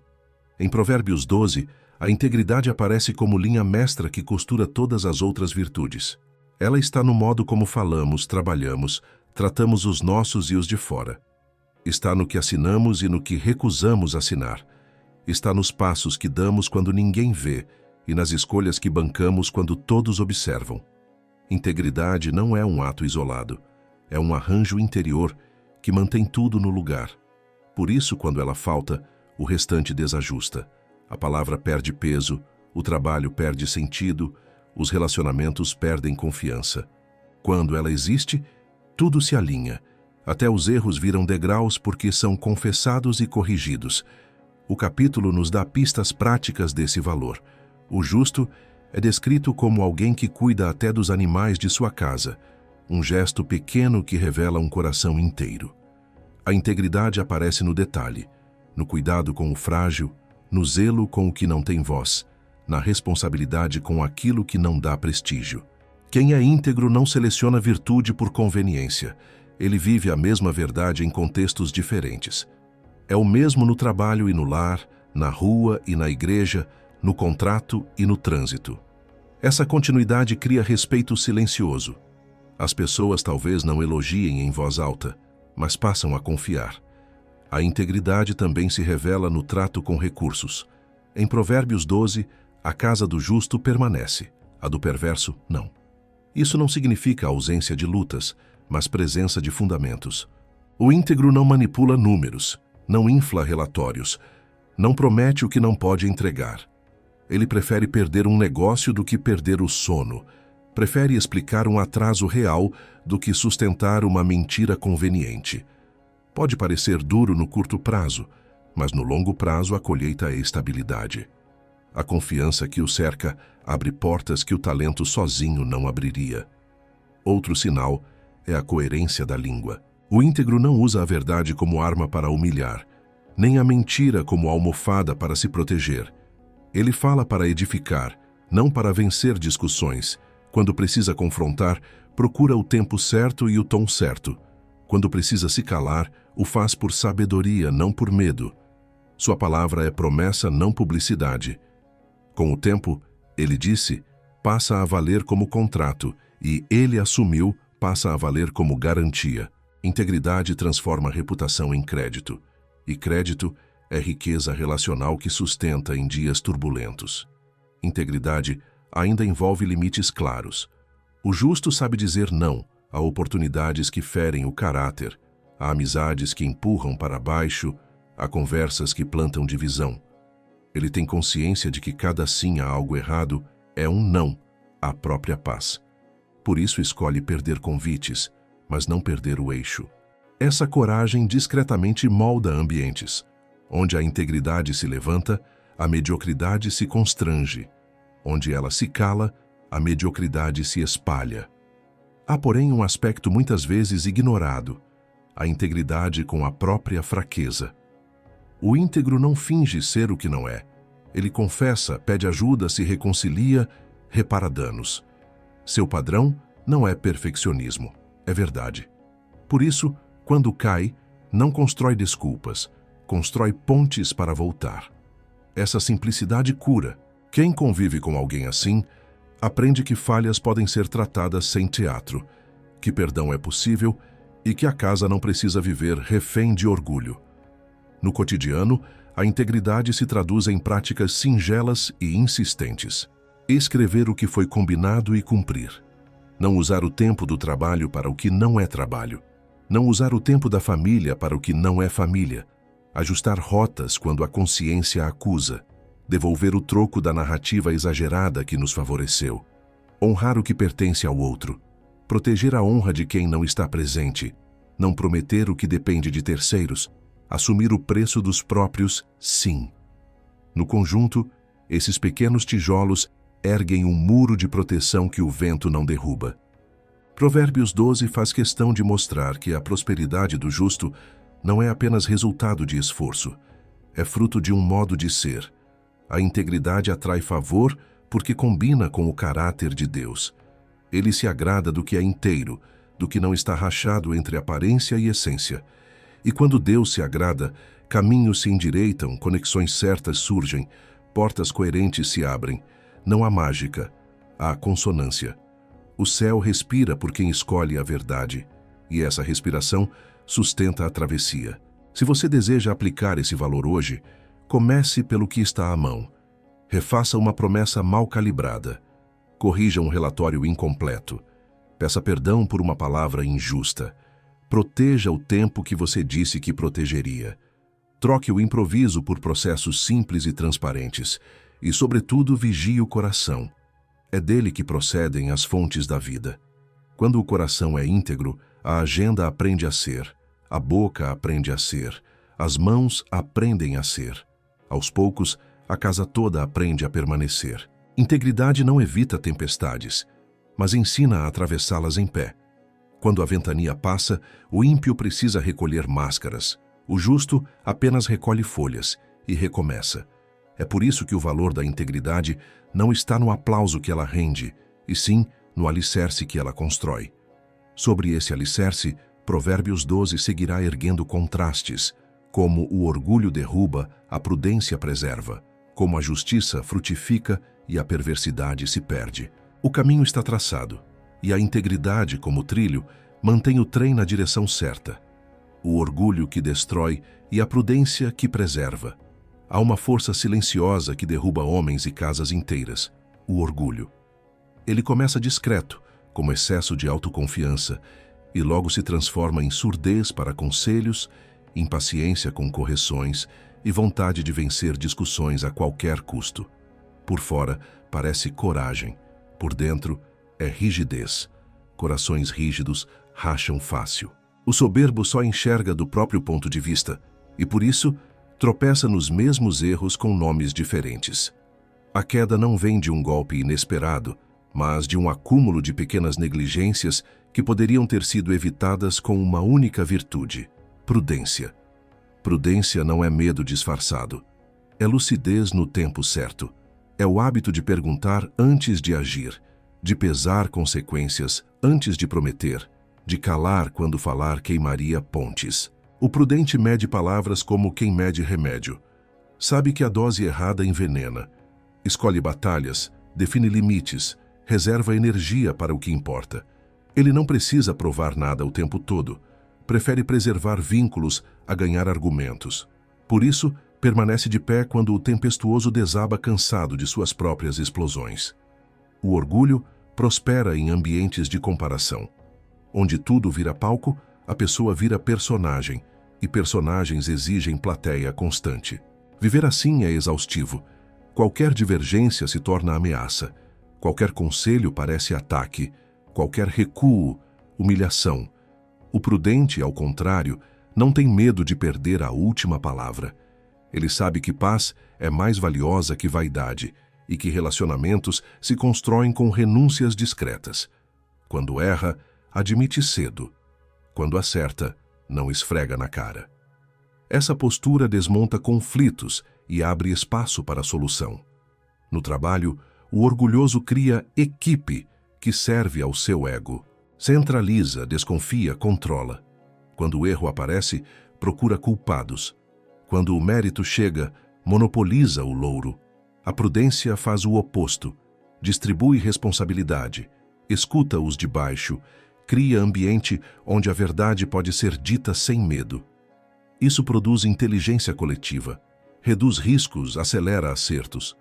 Em Provérbios 12, a integridade aparece como linha mestra que costura todas as outras virtudes. Ela está no modo como falamos, trabalhamos, tratamos os nossos e os de fora. Está no que assinamos e no que recusamos assinar. Está nos passos que damos quando ninguém vê e nas escolhas que bancamos quando todos observam. Integridade não é um ato isolado, é um arranjo interior que mantém tudo no lugar. Por isso, quando ela falta, o restante desajusta. A palavra perde peso, o trabalho perde sentido, os relacionamentos perdem confiança. Quando ela existe, tudo se alinha. Até os erros viram degraus porque são confessados e corrigidos. O capítulo nos dá pistas práticas desse valor. O justo é descrito como alguém que cuida até dos animais de sua casa, um gesto pequeno que revela um coração inteiro. A integridade aparece no detalhe, no cuidado com o frágil, no zelo com o que não tem voz, na responsabilidade com aquilo que não dá prestígio. Quem é íntegro não seleciona virtude por conveniência. ele vive a mesma verdade em contextos diferentes. É o mesmo no trabalho e no lar, na rua e na igreja, no contrato e no trânsito. Essa continuidade cria respeito silencioso. As pessoas talvez não elogiem em voz alta, mas passam a confiar. A integridade também se revela no trato com recursos. Em Provérbios 12, a casa do justo permanece, a do perverso não. Isso não significa ausência de lutas, mas presença de fundamentos. O íntegro não manipula números, não infla relatórios, não promete o que não pode entregar. Ele prefere perder um negócio do que perder o sono. Prefere explicar um atraso real do que sustentar uma mentira conveniente. Pode parecer duro no curto prazo, mas no longo prazo a colheita é estabilidade. A confiança que o cerca abre portas que o talento sozinho não abriria. Outro sinal é a coerência da língua. O íntegro não usa a verdade como arma para humilhar, nem a mentira como almofada para se proteger. Ele fala para edificar, não para vencer discussões. Quando precisa confrontar, procura o tempo certo e o tom certo. Quando precisa se calar, o faz por sabedoria, não por medo. Sua palavra é promessa, não publicidade. Com o tempo, ele disse, passa a valer como contrato, e ele assumiu, passa a valer como garantia. Integridade transforma reputação em crédito, e crédito é riqueza relacional que sustenta em dias turbulentos. Integridade ainda envolve limites claros. O justo sabe dizer não a oportunidades que ferem o caráter, a amizades que empurram para baixo, a conversas que plantam divisão. Ele tem consciência de que cada sim a algo errado é um não à própria paz. Por isso escolhe perder convites, mas não perder o eixo. Essa coragem discretamente molda ambientes. Onde a integridade se levanta, a mediocridade se constrange. Onde ela se cala, a mediocridade se espalha. Há, porém, um aspecto muitas vezes ignorado: a integridade com a própria fraqueza. O íntegro não finge ser o que não é. Ele confessa, pede ajuda, se reconcilia, repara danos. Seu padrão não é perfeccionismo, é verdade. Por isso, quando cai, não constrói desculpas, constrói pontes para voltar. Essa simplicidade cura. Quem convive com alguém assim, aprende que falhas podem ser tratadas sem teatro, que perdão é possível e que a casa não precisa viver refém de orgulho. No cotidiano, a integridade se traduz em práticas singelas e insistentes. Escrever o que foi combinado e cumprir. Não usar o tempo do trabalho para o que não é trabalho. Não usar o tempo da família para o que não é família. Ajustar rotas quando a consciência acusa. Devolver o troco da narrativa exagerada que nos favoreceu. Honrar o que pertence ao outro. Proteger a honra de quem não está presente. Não prometer o que depende de terceiros. Assumir o preço dos próprios sim. No conjunto, esses pequenos tijolos erguem um muro de proteção que o vento não derruba. Provérbios 12 faz questão de mostrar que a prosperidade do justo não é apenas resultado de esforço, é fruto de um modo de ser. A integridade atrai favor porque combina com o caráter de Deus. Ele se agrada do que é inteiro, do que não está rachado entre aparência e essência. E quando Deus se agrada, caminhos se endireitam, conexões certas surgem, portas coerentes se abrem. Não há mágica, há consonância. O céu respira por quem escolhe a verdade, e essa respiração sustenta a travessia. Se você deseja aplicar esse valor hoje, comece pelo que está à mão. Refaça uma promessa mal calibrada. Corrija um relatório incompleto. Peça perdão por uma palavra injusta. Proteja o tempo que você disse que protegeria. Troque o improviso por processos simples e transparentes. E, sobretudo, vigie o coração. É dele que procedem as fontes da vida. Quando o coração é íntegro, a agenda aprende a ser, a boca aprende a ser, as mãos aprendem a ser. Aos poucos, a casa toda aprende a permanecer. Integridade não evita tempestades, mas ensina a atravessá-las em pé. Quando a ventania passa, o ímpio precisa recolher máscaras. O justo apenas recolhe folhas e recomeça. É por isso que o valor da integridade não está no aplauso que ela rende, e sim no alicerce que ela constrói. Sobre esse alicerce, Provérbios 12 seguirá erguendo contrastes, como o orgulho derruba, a prudência preserva, como a justiça frutifica e a perversidade se perde. O caminho está traçado, e a integridade, como trilho, mantém o trem na direção certa. O orgulho que destrói e a prudência que preserva. Há uma força silenciosa que derruba homens e casas inteiras: o orgulho. Ele começa discreto, como excesso de autoconfiança, e logo se transforma em surdez para conselhos, impaciência com correções e vontade de vencer discussões a qualquer custo. Por fora, parece coragem. Por dentro, é rigidez. Corações rígidos racham fácil. O soberbo só enxerga do próprio ponto de vista e, por isso, tropeça nos mesmos erros com nomes diferentes. A queda não vem de um golpe inesperado, mas de um acúmulo de pequenas negligências que poderiam ter sido evitadas com uma única virtude: prudência. Prudência não é medo disfarçado. É lucidez no tempo certo. É o hábito de perguntar antes de agir, de pesar consequências antes de prometer, de calar quando falar queimaria pontes. O prudente mede palavras como quem mede remédio. Sabe que a dose errada envenena. Escolhe batalhas, define limites, reserva energia para o que importa. Ele não precisa provar nada o tempo todo. Prefere preservar vínculos a ganhar argumentos. Por isso, permanece de pé quando o tempestuoso desaba cansado de suas próprias explosões. O orgulho prospera em ambientes de comparação. Onde tudo vira palco, a pessoa vira personagem, e personagens exigem plateia constante. Viver assim é exaustivo. Qualquer divergência se torna ameaça. Qualquer conselho parece ataque. Qualquer recuo, humilhação. O prudente, ao contrário, não tem medo de perder a última palavra. Ele sabe que paz é mais valiosa que vaidade e que relacionamentos se constroem com renúncias discretas. Quando erra, admite cedo. Quando acerta, não esfrega na cara. Essa postura desmonta conflitos e abre espaço para a solução. No trabalho, o orgulhoso cria equipe que serve ao seu ego. Centraliza, desconfia, controla. Quando o erro aparece, procura culpados. Quando o mérito chega, monopoliza o louro. A prudência faz o oposto. Distribui responsabilidade, escuta os de baixo, cria ambiente onde a verdade pode ser dita sem medo. Isso produz inteligência coletiva, reduz riscos, acelera acertos.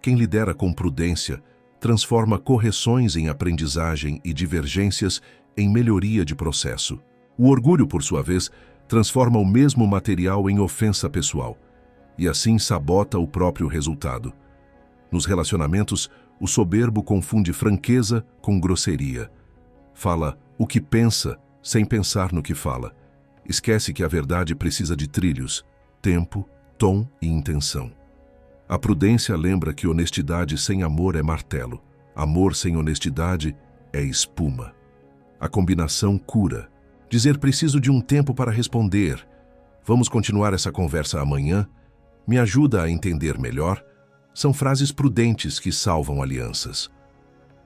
Quem lidera com prudência transforma correções em aprendizagem e divergências em melhoria de processo. O orgulho, por sua vez, transforma o mesmo material em ofensa pessoal e assim sabota o próprio resultado. Nos relacionamentos, o soberbo confunde franqueza com grosseria. Fala o que pensa sem pensar no que fala. Esquece que a verdade precisa de trilhos, tempo, tom e intenção. A prudência lembra que honestidade sem amor é martelo. Amor sem honestidade é espuma. A combinação cura. Dizer preciso de um tempo para responder. Vamos continuar essa conversa amanhã? Me ajuda a entender melhor? São frases prudentes que salvam alianças.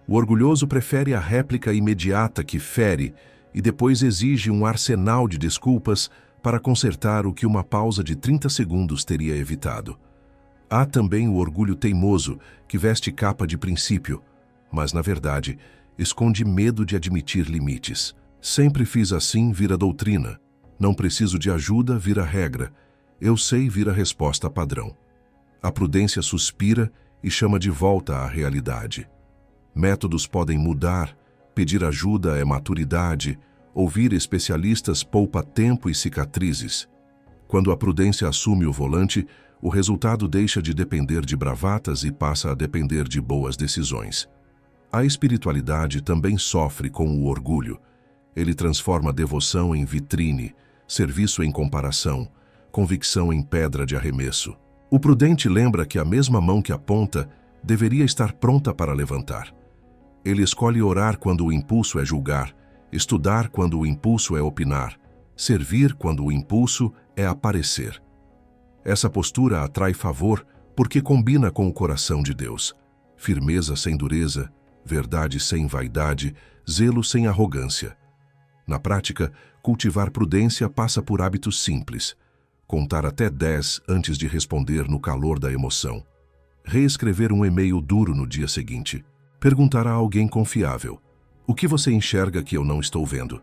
O orgulhoso prefere a réplica imediata que fere e depois exige um arsenal de desculpas para consertar o que uma pausa de 30 segundos teria evitado. Há também o orgulho teimoso, que veste capa de princípio, mas, na verdade, esconde medo de admitir limites. Sempre fiz assim vira doutrina. Não preciso de ajuda vira regra. Eu sei vira resposta padrão. A prudência suspira e chama de volta à realidade. Métodos podem mudar, pedir ajuda é maturidade, ouvir especialistas poupa tempo e cicatrizes. Quando a prudência assume o volante, o resultado deixa de depender de bravatas e passa a depender de boas decisões. A espiritualidade também sofre com o orgulho. Ele transforma devoção em vitrine, serviço em comparação, convicção em pedra de arremesso. O prudente lembra que a mesma mão que aponta deveria estar pronta para levantar. Ele escolhe orar quando o impulso é julgar, estudar quando o impulso é opinar, servir quando o impulso é aparecer. Essa postura atrai favor porque combina com o coração de Deus. Firmeza sem dureza, verdade sem vaidade, zelo sem arrogância. Na prática, cultivar prudência passa por hábitos simples. Contar até 10 antes de responder no calor da emoção. Reescrever um e-mail duro no dia seguinte. Perguntar a alguém confiável: o que você enxerga que eu não estou vendo?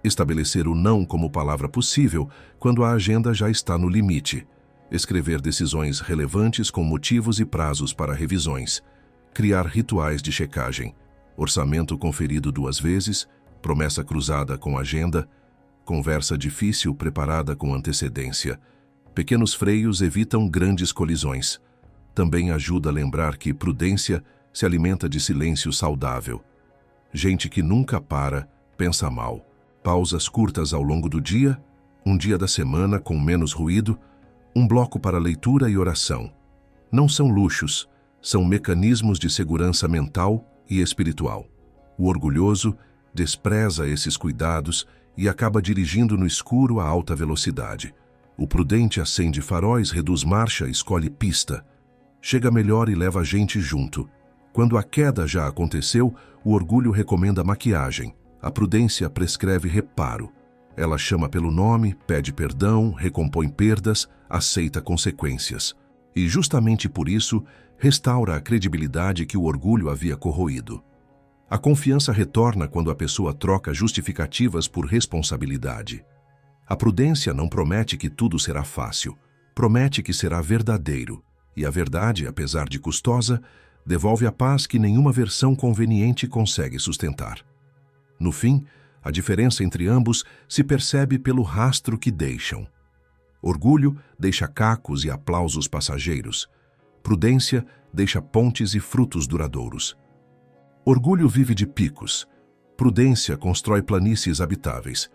Estabelecer o não como palavra possível quando a agenda já está no limite. Escrever decisões relevantes com motivos e prazos para revisões. Criar rituais de checagem. Orçamento conferido 2 vezes, promessa cruzada com agenda, conversa difícil preparada com antecedência. Pequenos freios evitam grandes colisões. Também ajuda a lembrar que prudência se alimenta de silêncio saudável. Gente que nunca para, pensa mal. Pausas curtas ao longo do dia, um dia da semana com menos ruído, um bloco para leitura e oração. Não são luxos, são mecanismos de segurança mental e espiritual. O orgulhoso despreza esses cuidados e acaba dirigindo no escuro a alta velocidade. O prudente acende faróis, reduz marcha, escolhe pista. Chega melhor e leva a gente junto. Quando a queda já aconteceu, o orgulho recomenda maquiagem. A prudência prescreve reparo. Ela chama pelo nome, pede perdão, recompõe perdas, aceita consequências. E justamente por isso, restaura a credibilidade que o orgulho havia corroído. A confiança retorna quando a pessoa troca justificativas por responsabilidade. A prudência não promete que tudo será fácil, promete que será verdadeiro. E a verdade, apesar de custosa, devolve a paz que nenhuma versão conveniente consegue sustentar. No fim, a diferença entre ambos se percebe pelo rastro que deixam. Orgulho deixa cacos e aplausos passageiros. Prudência deixa pontes e frutos duradouros. Orgulho vive de picos. Prudência constrói planícies habitáveis.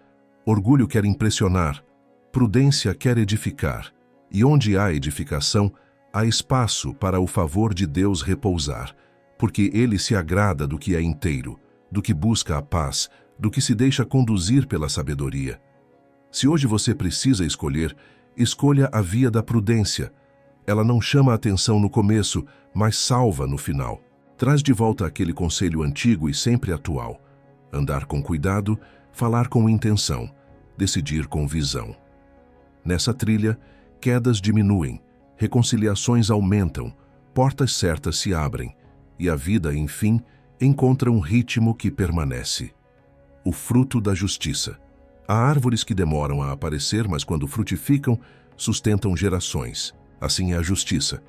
Orgulho quer impressionar. Prudência quer edificar. E onde há edificação, há espaço para o favor de Deus repousar, porque Ele se agrada do que é inteiro, do que busca a paz, do que se deixa conduzir pela sabedoria. Se hoje você precisa escolher, escolha a via da prudência. Ela não chama a atenção no começo, mas salva no final. Traz de volta aquele conselho antigo e sempre atual. Andar com cuidado, falar com intenção, decidir com visão. Nessa trilha, quedas diminuem, reconciliações aumentam, portas certas se abrem, e a vida, enfim, encontra um ritmo que permanece. O fruto da justiça. Há árvores que demoram a aparecer, mas quando frutificam, sustentam gerações. Assim é a justiça.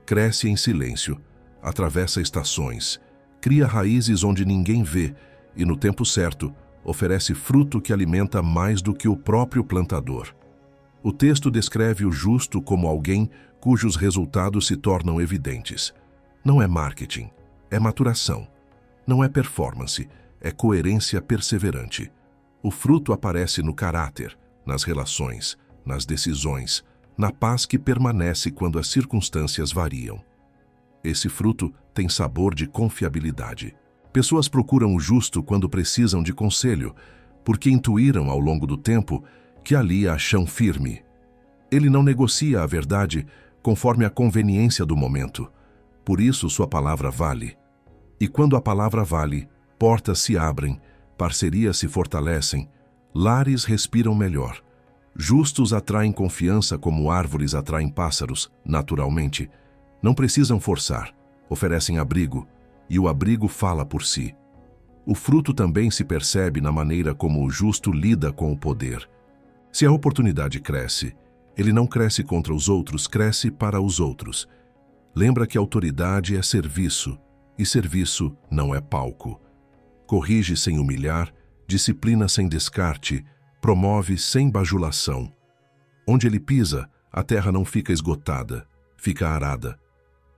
Cresce em silêncio, atravessa estações, cria raízes onde ninguém vê e, no tempo certo, oferece fruto que alimenta mais do que o próprio plantador. O texto descreve o justo como alguém cujos resultados se tornam evidentes. Não é marketing, é maturação. Não é performance, é coerência perseverante. O fruto aparece no caráter, nas relações, nas decisões, na paz que permanece quando as circunstâncias variam. Esse fruto tem sabor de confiabilidade. Pessoas procuram o justo quando precisam de conselho, porque intuíram ao longo do tempo que ali há chão firme. Ele não negocia a verdade conforme a conveniência do momento. Por isso sua palavra vale. E quando a palavra vale, portas se abrem, parcerias se fortalecem, lares respiram melhor. Justos atraem confiança como árvores atraem pássaros, naturalmente. Não precisam forçar, oferecem abrigo, e o abrigo fala por si. O fruto também se percebe na maneira como o justo lida com o poder. Se a oportunidade cresce, ele não cresce contra os outros, cresce para os outros. Lembra que autoridade é serviço, e serviço não é palco. Corrige sem humilhar, disciplina sem descarte, promove sem bajulação. Onde ele pisa, a terra não fica esgotada, fica arada.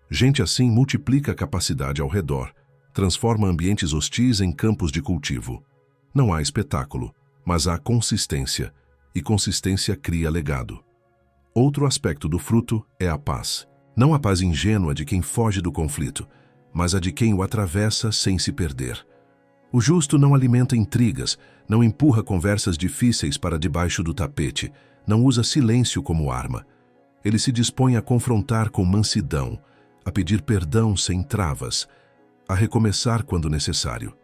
Gente assim multiplica a capacidade ao redor, transforma ambientes hostis em campos de cultivo. Não há espetáculo, mas há consistência, e consistência cria legado. Outro aspecto do fruto é a paz. Não a paz ingênua de quem foge do conflito, mas a de quem o atravessa sem se perder. O justo não alimenta intrigas, não empurra conversas difíceis para debaixo do tapete, não usa silêncio como arma. Ele se dispõe a confrontar com mansidão, a pedir perdão sem travas, a recomeçar quando necessário.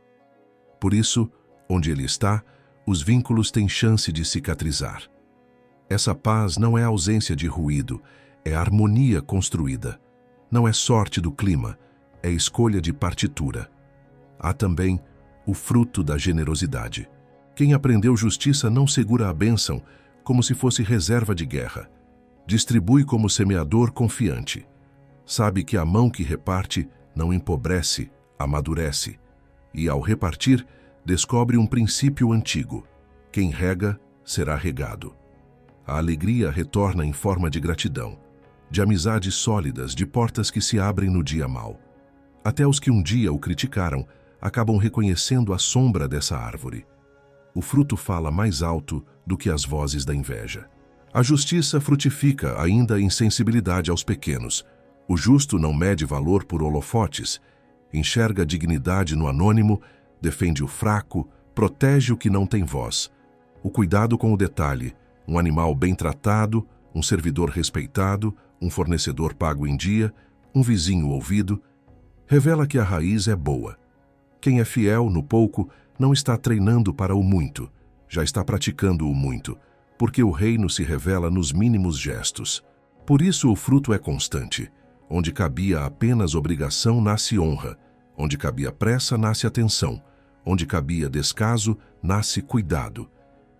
Por isso, onde ele está, os vínculos têm chance de cicatrizar. Essa paz não é ausência de ruído, é harmonia construída. Não é sorte do clima, é escolha de partitura. Há também o fruto da generosidade. Quem aprendeu justiça não segura a bênção como se fosse reserva de guerra. Distribui como semeador confiante. Sabe que a mão que reparte não empobrece, amadurece. E ao repartir, descobre um princípio antigo. Quem rega, será regado. A alegria retorna em forma de gratidão, de amizades sólidas, de portas que se abrem no dia mau. Até os que um dia o criticaram acabam reconhecendo a sombra dessa árvore. O fruto fala mais alto do que as vozes da inveja. A justiça frutifica ainda em sensibilidade aos pequenos. O justo não mede valor por holofotes, enxerga dignidade no anônimo, defende o fraco, protege o que não tem voz. O cuidado com o detalhe, um animal bem tratado, um servidor respeitado, um fornecedor pago em dia, um vizinho ouvido, revela que a raiz é boa. Quem é fiel no pouco não está treinando para o muito, já está praticando o muito, porque o reino se revela nos mínimos gestos. Por isso o fruto é constante. Onde cabia apenas obrigação, nasce honra. Onde cabia pressa, nasce atenção. Onde cabia descaso, nasce cuidado.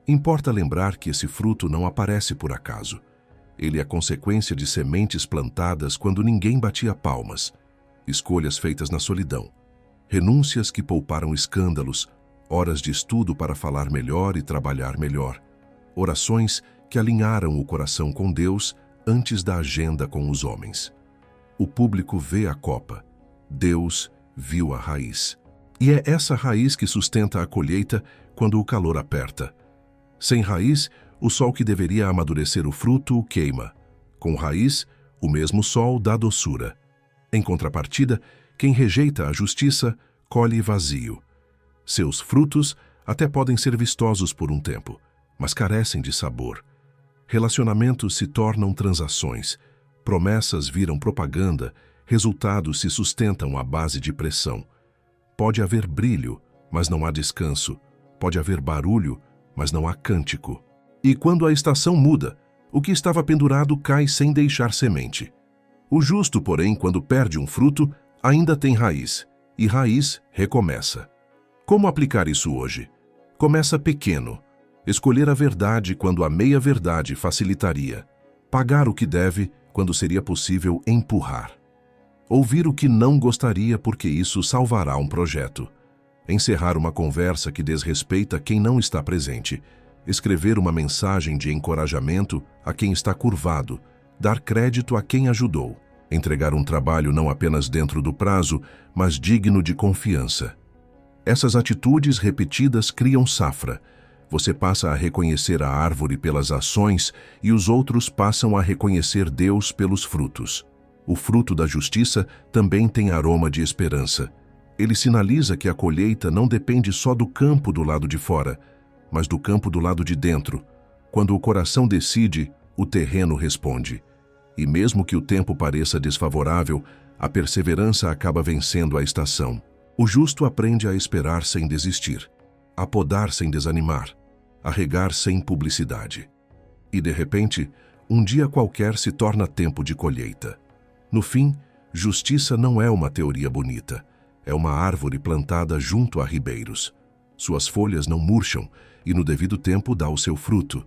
Importa lembrar que esse fruto não aparece por acaso. Ele é consequência de sementes plantadas quando ninguém batia palmas, escolhas feitas na solidão, renúncias que pouparam escândalos, horas de estudo para falar melhor e trabalhar melhor, orações que alinharam o coração com Deus antes da agenda com os homens. O público vê a copa, Deus viu a raiz. E é essa raiz que sustenta a colheita quando o calor aperta. Sem raiz, o sol que deveria amadurecer o fruto o queima. Com raiz, o mesmo sol dá doçura. Em contrapartida, quem rejeita a justiça colhe vazio. Seus frutos até podem ser vistosos por um tempo, mas carecem de sabor. Relacionamentos se tornam transações, promessas viram propaganda, resultados se sustentam à base de pressão. Pode haver brilho, mas não há descanso. Pode haver barulho, mas não há cântico. E quando a estação muda, o que estava pendurado cai sem deixar semente. O justo, porém, quando perde um fruto, ainda tem raiz, e raiz recomeça. Como aplicar isso hoje? Começa pequeno. Escolher a verdade quando a meia-verdade facilitaria. Pagar o que deve quando seria possível empurrar. Ouvir o que não gostaria porque isso salvará um projeto. Encerrar uma conversa que desrespeita quem não está presente. Escrever uma mensagem de encorajamento a quem está curvado. Dar crédito a quem ajudou. Entregar um trabalho não apenas dentro do prazo, mas digno de confiança. Essas atitudes repetidas criam safra. Você passa a reconhecer a árvore pelas ações e os outros passam a reconhecer Deus pelos frutos. O fruto da justiça também tem aroma de esperança. Ele sinaliza que a colheita não depende só do campo do lado de fora, mas do campo do lado de dentro. Quando o coração decide, o terreno responde. E mesmo que o tempo pareça desfavorável, a perseverança acaba vencendo a estação. O justo aprende a esperar sem desistir, a podar sem desanimar, a regar sem publicidade. E, de repente, um dia qualquer se torna tempo de colheita. No fim, justiça não é uma teoria bonita, é uma árvore plantada junto a ribeiros. Suas folhas não murcham e no devido tempo dá o seu fruto.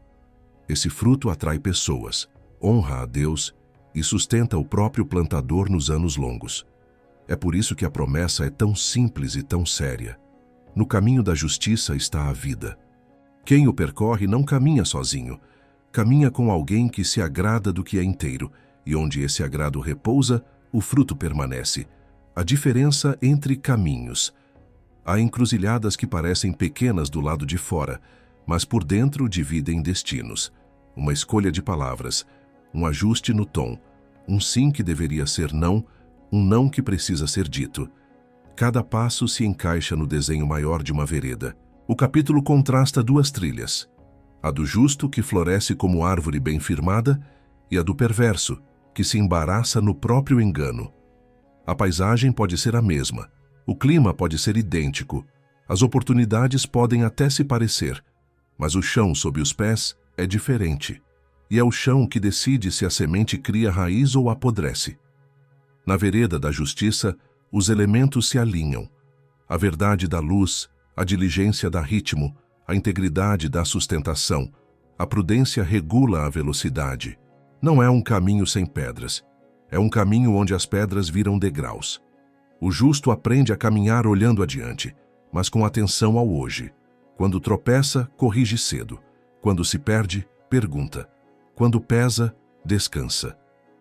Esse fruto atrai pessoas, honra a Deus e sustenta o próprio plantador nos anos longos. É por isso que a promessa é tão simples e tão séria. No caminho da justiça está a vida. Quem o percorre não caminha sozinho, caminha com alguém que se agrada do que é inteiro, e onde esse agrado repousa, o fruto permanece. A diferença entre caminhos. Há encruzilhadas que parecem pequenas do lado de fora, mas por dentro dividem destinos. Uma escolha de palavras, um ajuste no tom, um sim que deveria ser não, um não que precisa ser dito. Cada passo se encaixa no desenho maior de uma vereda. O capítulo contrasta duas trilhas. A do justo, que floresce como árvore bem firmada, e a do perverso, que se embaraça no próprio engano. A paisagem pode ser a mesma, o clima pode ser idêntico, as oportunidades podem até se parecer, Mas o chão sob os pés é diferente, e é o chão que decide se a semente cria raiz ou apodrece. Na vereda da justiça, os elementos se alinham. A verdade dá luz, a diligência dá ritmo, a integridade dá sustentação, a prudência regula a velocidade. Não é um caminho sem pedras, é um caminho onde as pedras viram degraus. O justo aprende a caminhar olhando adiante, mas com atenção ao hoje. Quando tropeça, corrige cedo. Quando se perde, pergunta. Quando pesa, descansa.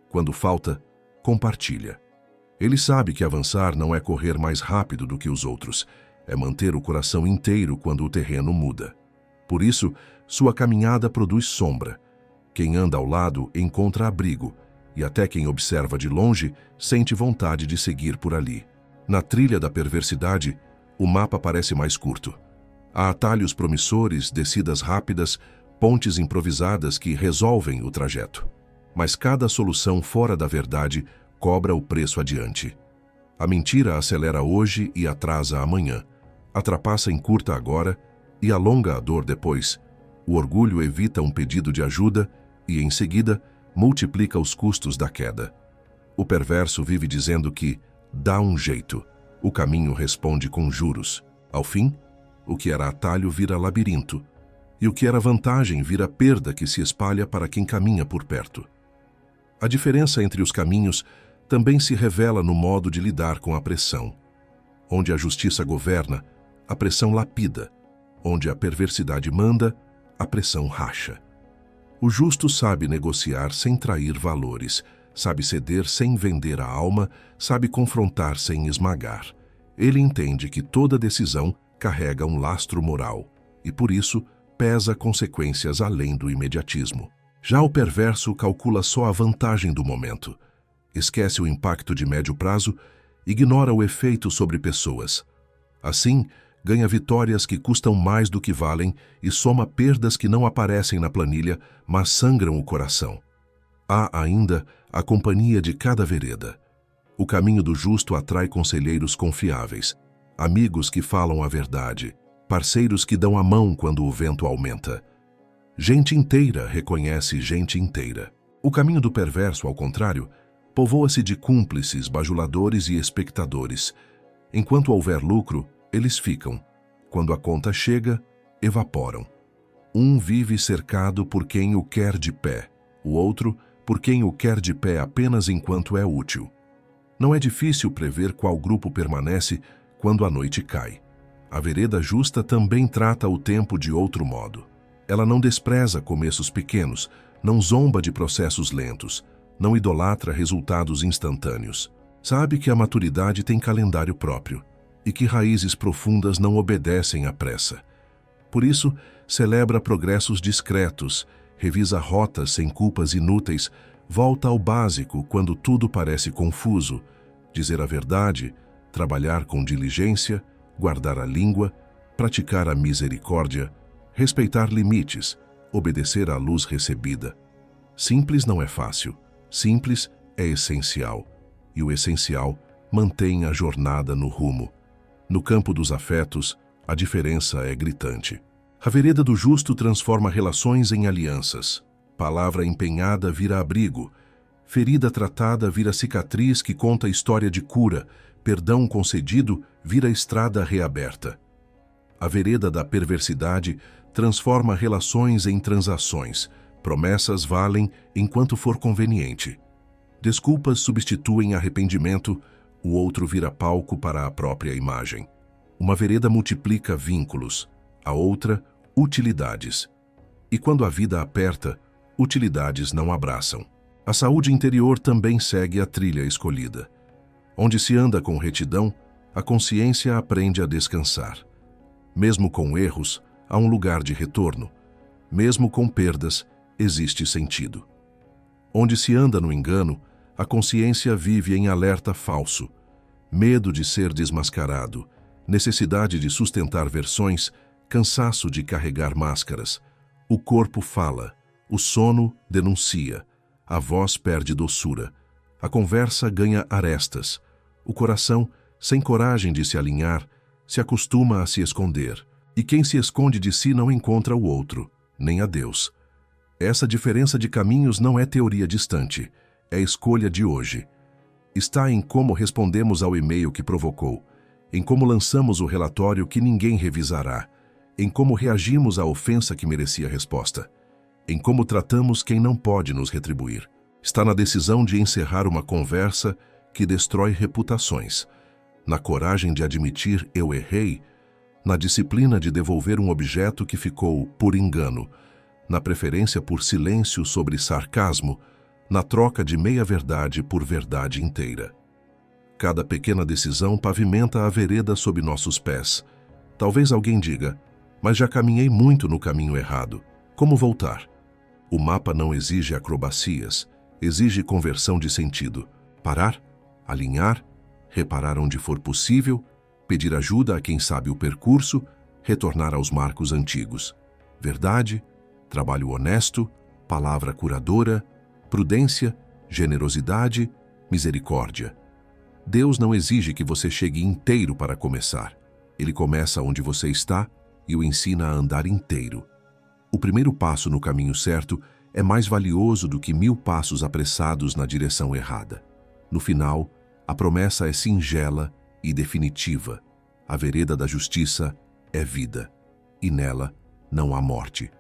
Quando falta, compartilha. Ele sabe que avançar não é correr mais rápido do que os outros, é manter o coração inteiro quando o terreno muda. Por isso, sua caminhada produz sombra. Quem anda ao lado encontra abrigo, e até quem observa de longe sente vontade de seguir por ali. Na trilha da perversidade, o mapa parece mais curto. Há atalhos promissores, descidas rápidas, pontes improvisadas que resolvem o trajeto. Mas cada solução fora da verdade cobra o preço adiante. A mentira acelera hoje e atrasa amanhã. A trapaça encurta agora e alonga a dor depois. O orgulho evita um pedido de ajuda e, em seguida, multiplica os custos da queda. O perverso vive dizendo que dá um jeito. O caminho responde com juros. Ao fim, o que era atalho vira labirinto, e o que era vantagem vira perda que se espalha para quem caminha por perto. A diferença entre os caminhos também se revela no modo de lidar com a pressão. Onde a justiça governa, a pressão lapida. Onde a perversidade manda, a pressão racha. O justo sabe negociar sem trair valores, sabe ceder sem vender a alma, sabe confrontar sem esmagar. Ele entende que toda decisão carrega um lastro moral e, por isso, pesa consequências além do imediatismo. Já o perverso calcula só a vantagem do momento. Esquece o impacto de médio prazo, ignora o efeito sobre pessoas. Assim, ganha vitórias que custam mais do que valem e soma perdas que não aparecem na planilha, mas sangram o coração. Há ainda a companhia de cada vereda. O caminho do justo atrai conselheiros confiáveis, amigos que falam a verdade, parceiros que dão a mão quando o vento aumenta. Gente inteira reconhece gente inteira. O caminho do perverso, ao contrário, povoa-se de cúmplices, bajuladores e espectadores. Enquanto houver lucro, eles ficam. Quando a conta chega, evaporam. Um vive cercado por quem o quer de pé, o outro por quem o quer de pé apenas enquanto é útil. Não é difícil prever qual grupo permanece quando a noite cai. A vereda justa também trata o tempo de outro modo. Ela não despreza começos pequenos, não zomba de processos lentos, não idolatra resultados instantâneos. Sabe que a maturidade tem calendário próprio e que raízes profundas não obedecem à pressa. Por isso, celebra progressos discretos, revisa rotas sem culpas inúteis, volta ao básico quando tudo parece confuso, dizer a verdade, trabalhar com diligência, guardar a língua, praticar a misericórdia, respeitar limites, obedecer à luz recebida. Simples não é fácil, simples é essencial, e o essencial mantém a jornada no rumo. No campo dos afetos, a diferença é gritante. A vereda do justo transforma relações em alianças. Palavra empenhada vira abrigo. Ferida tratada vira cicatriz que conta história de cura. Perdão concedido vira estrada reaberta. A vereda da perversidade transforma relações em transações. Promessas valem enquanto for conveniente. Desculpas substituem arrependimento, o outro vira palco para a própria imagem. Uma vereda multiplica vínculos, a outra, utilidades. E quando a vida aperta, utilidades não abraçam. A saúde interior também segue a trilha escolhida. Onde se anda com retidão, a consciência aprende a descansar. Mesmo com erros, há um lugar de retorno. Mesmo com perdas, existe sentido. Onde se anda no engano, a consciência vive em alerta falso. Medo de ser desmascarado, necessidade de sustentar versões, cansaço de carregar máscaras. O corpo fala, o sono denuncia, a voz perde doçura, a conversa ganha arestas, o coração, sem coragem de se alinhar, se acostuma a se esconder. E quem se esconde de si não encontra o outro, nem a Deus. Essa diferença de caminhos não é teoria distante, é escolha de hoje. Está em como respondemos ao e-mail que provocou, em como lançamos o relatório que ninguém revisará, em como reagimos à ofensa que merecia resposta, em como tratamos quem não pode nos retribuir. Está na decisão de encerrar uma conversa que destrói reputações, na coragem de admitir eu errei, na disciplina de devolver um objeto que ficou por engano, na preferência por silêncio sobre sarcasmo, na troca de meia-verdade por verdade inteira. Cada pequena decisão pavimenta a vereda sob nossos pés. Talvez alguém diga, mas já caminhei muito no caminho errado. Como voltar? O mapa não exige acrobacias, exige conversão de sentido. Parar, alinhar, reparar onde for possível, pedir ajuda a quem sabe o percurso, retornar aos marcos antigos. Verdade, trabalho honesto, palavra curadora, prudência, generosidade, misericórdia. Deus não exige que você chegue inteiro para começar. Ele começa onde você está e o ensina a andar inteiro. O primeiro passo no caminho certo é mais valioso do que 1000 passos apressados na direção errada. No final, a promessa é singela e definitiva. A vereda da justiça é vida, e nela não há morte.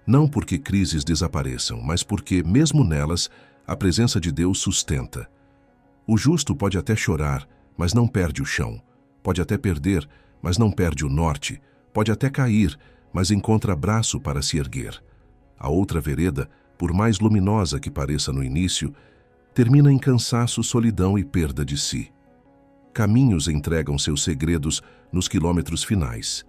Não porque crises desapareçam, mas porque, mesmo nelas, a presença de Deus sustenta. O justo pode até chorar, mas não perde o chão. Pode até perder, mas não perde o norte. Pode até cair, mas encontra braço para se erguer. A outra vereda, por mais luminosa que pareça no início, termina em cansaço, solidão e perda de si. Caminhos entregam seus segredos nos quilômetros finais.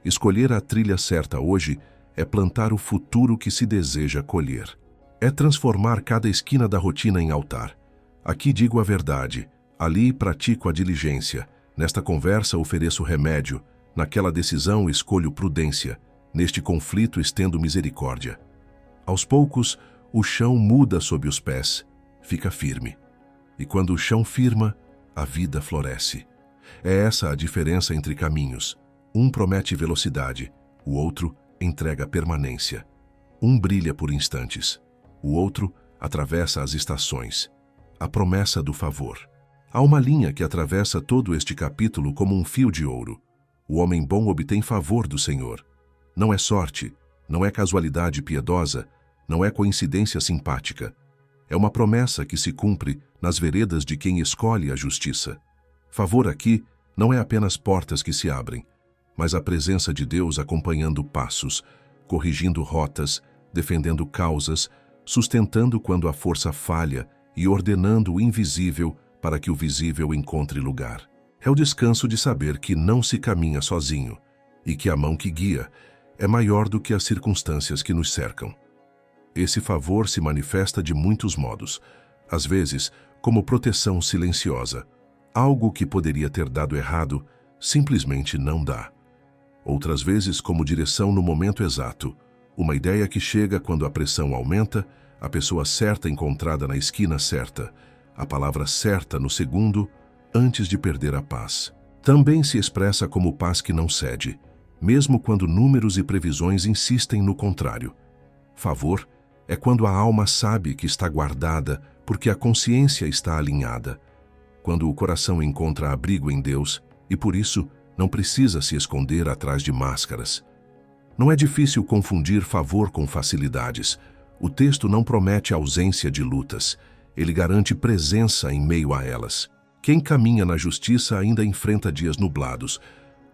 Escolher a trilha certa hoje é plantar o futuro que se deseja colher. É transformar cada esquina da rotina em altar. Aqui digo a verdade, ali pratico a diligência. Nesta conversa ofereço remédio, naquela decisão escolho prudência, neste conflito estendo misericórdia. Aos poucos, o chão muda sob os pés, fica firme. E quando o chão firma, a vida floresce. É essa a diferença entre caminhos. Um promete velocidade, o outro entrega permanência. Um brilha por instantes, o outro atravessa as estações. A promessa do favor. Há uma linha que atravessa todo este capítulo como um fio de ouro. O homem bom obtém favor do Senhor. Não é sorte, não é casualidade piedosa, não é coincidência simpática. É uma promessa que se cumpre nas veredas de quem escolhe a justiça. Favor aqui não é apenas portas que se abrem, mas a presença de Deus acompanhando passos, corrigindo rotas, defendendo causas, sustentando quando a força falha e ordenando o invisível para que o visível encontre lugar. É o descanso de saber que não se caminha sozinho e que a mão que guia é maior do que as circunstâncias que nos cercam. Esse favor se manifesta de muitos modos, às vezes como proteção silenciosa. Algo que poderia ter dado errado simplesmente não dá. Outras vezes como direção no momento exato, uma ideia que chega quando a pressão aumenta, a pessoa certa encontrada na esquina certa, a palavra certa no segundo, antes de perder a paz. Também se expressa como paz que não cede, mesmo quando números e previsões insistem no contrário. Favor é quando a alma sabe que está guardada porque a consciência está alinhada, quando o coração encontra abrigo em Deus e, por isso, não precisa se esconder atrás de máscaras. Não é difícil confundir favor com facilidades. O texto não promete ausência de lutas, ele garante presença em meio a elas. Quem caminha na justiça ainda enfrenta dias nublados,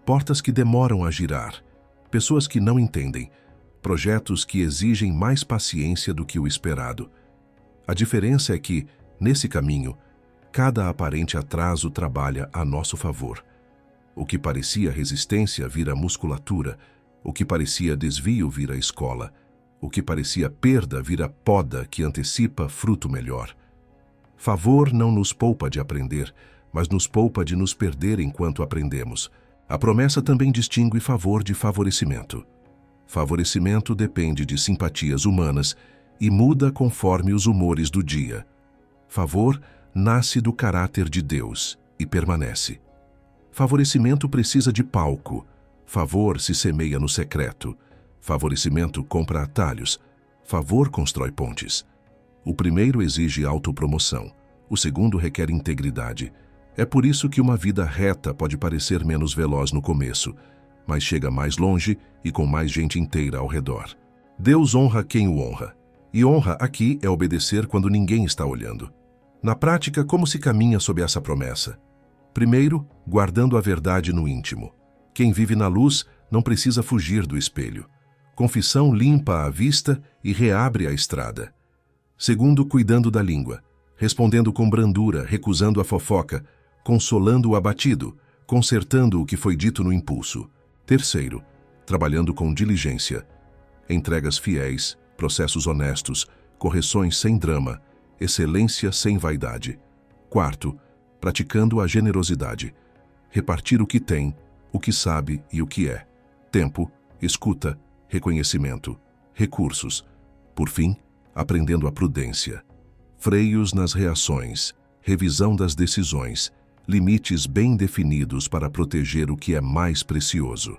portas que demoram a girar, pessoas que não entendem, projetos que exigem mais paciência do que o esperado. A diferença é que, nesse caminho, cada aparente atraso trabalha a nosso favor. O que parecia resistência vira musculatura, o que parecia desvio vira escola, o que parecia perda vira poda que antecipa fruto melhor. Favor não nos poupa de aprender, mas nos poupa de nos perder enquanto aprendemos. A promessa também distingue favor de favorecimento. Favorecimento depende de simpatias humanas e muda conforme os humores do dia. Favor nasce do caráter de Deus e permanece. Favorecimento precisa de palco. Favor se semeia no secreto. Favorecimento compra atalhos. Favor constrói pontes. O primeiro exige autopromoção. O segundo requer integridade. É por isso que uma vida reta pode parecer menos veloz no começo, mas chega mais longe e com mais gente inteira ao redor. Deus honra quem o honra. E honra aqui é obedecer quando ninguém está olhando. Na prática, como se caminha sob essa promessa? Primeiro, guardando a verdade no íntimo. Quem vive na luz não precisa fugir do espelho. Confissão limpa a vista e reabre a estrada. Segundo, cuidando da língua, respondendo com brandura, recusando a fofoca, consolando o abatido, consertando o que foi dito no impulso. Terceiro, trabalhando com diligência. Entregas fiéis, processos honestos, correções sem drama, excelência sem vaidade. Quarto, praticando a generosidade. Repartir o que tem, o que sabe e o que é. Tempo, escuta, reconhecimento, recursos. Por fim, aprendendo a prudência. Freios nas reações, revisão das decisões, limites bem definidos para proteger o que é mais precioso.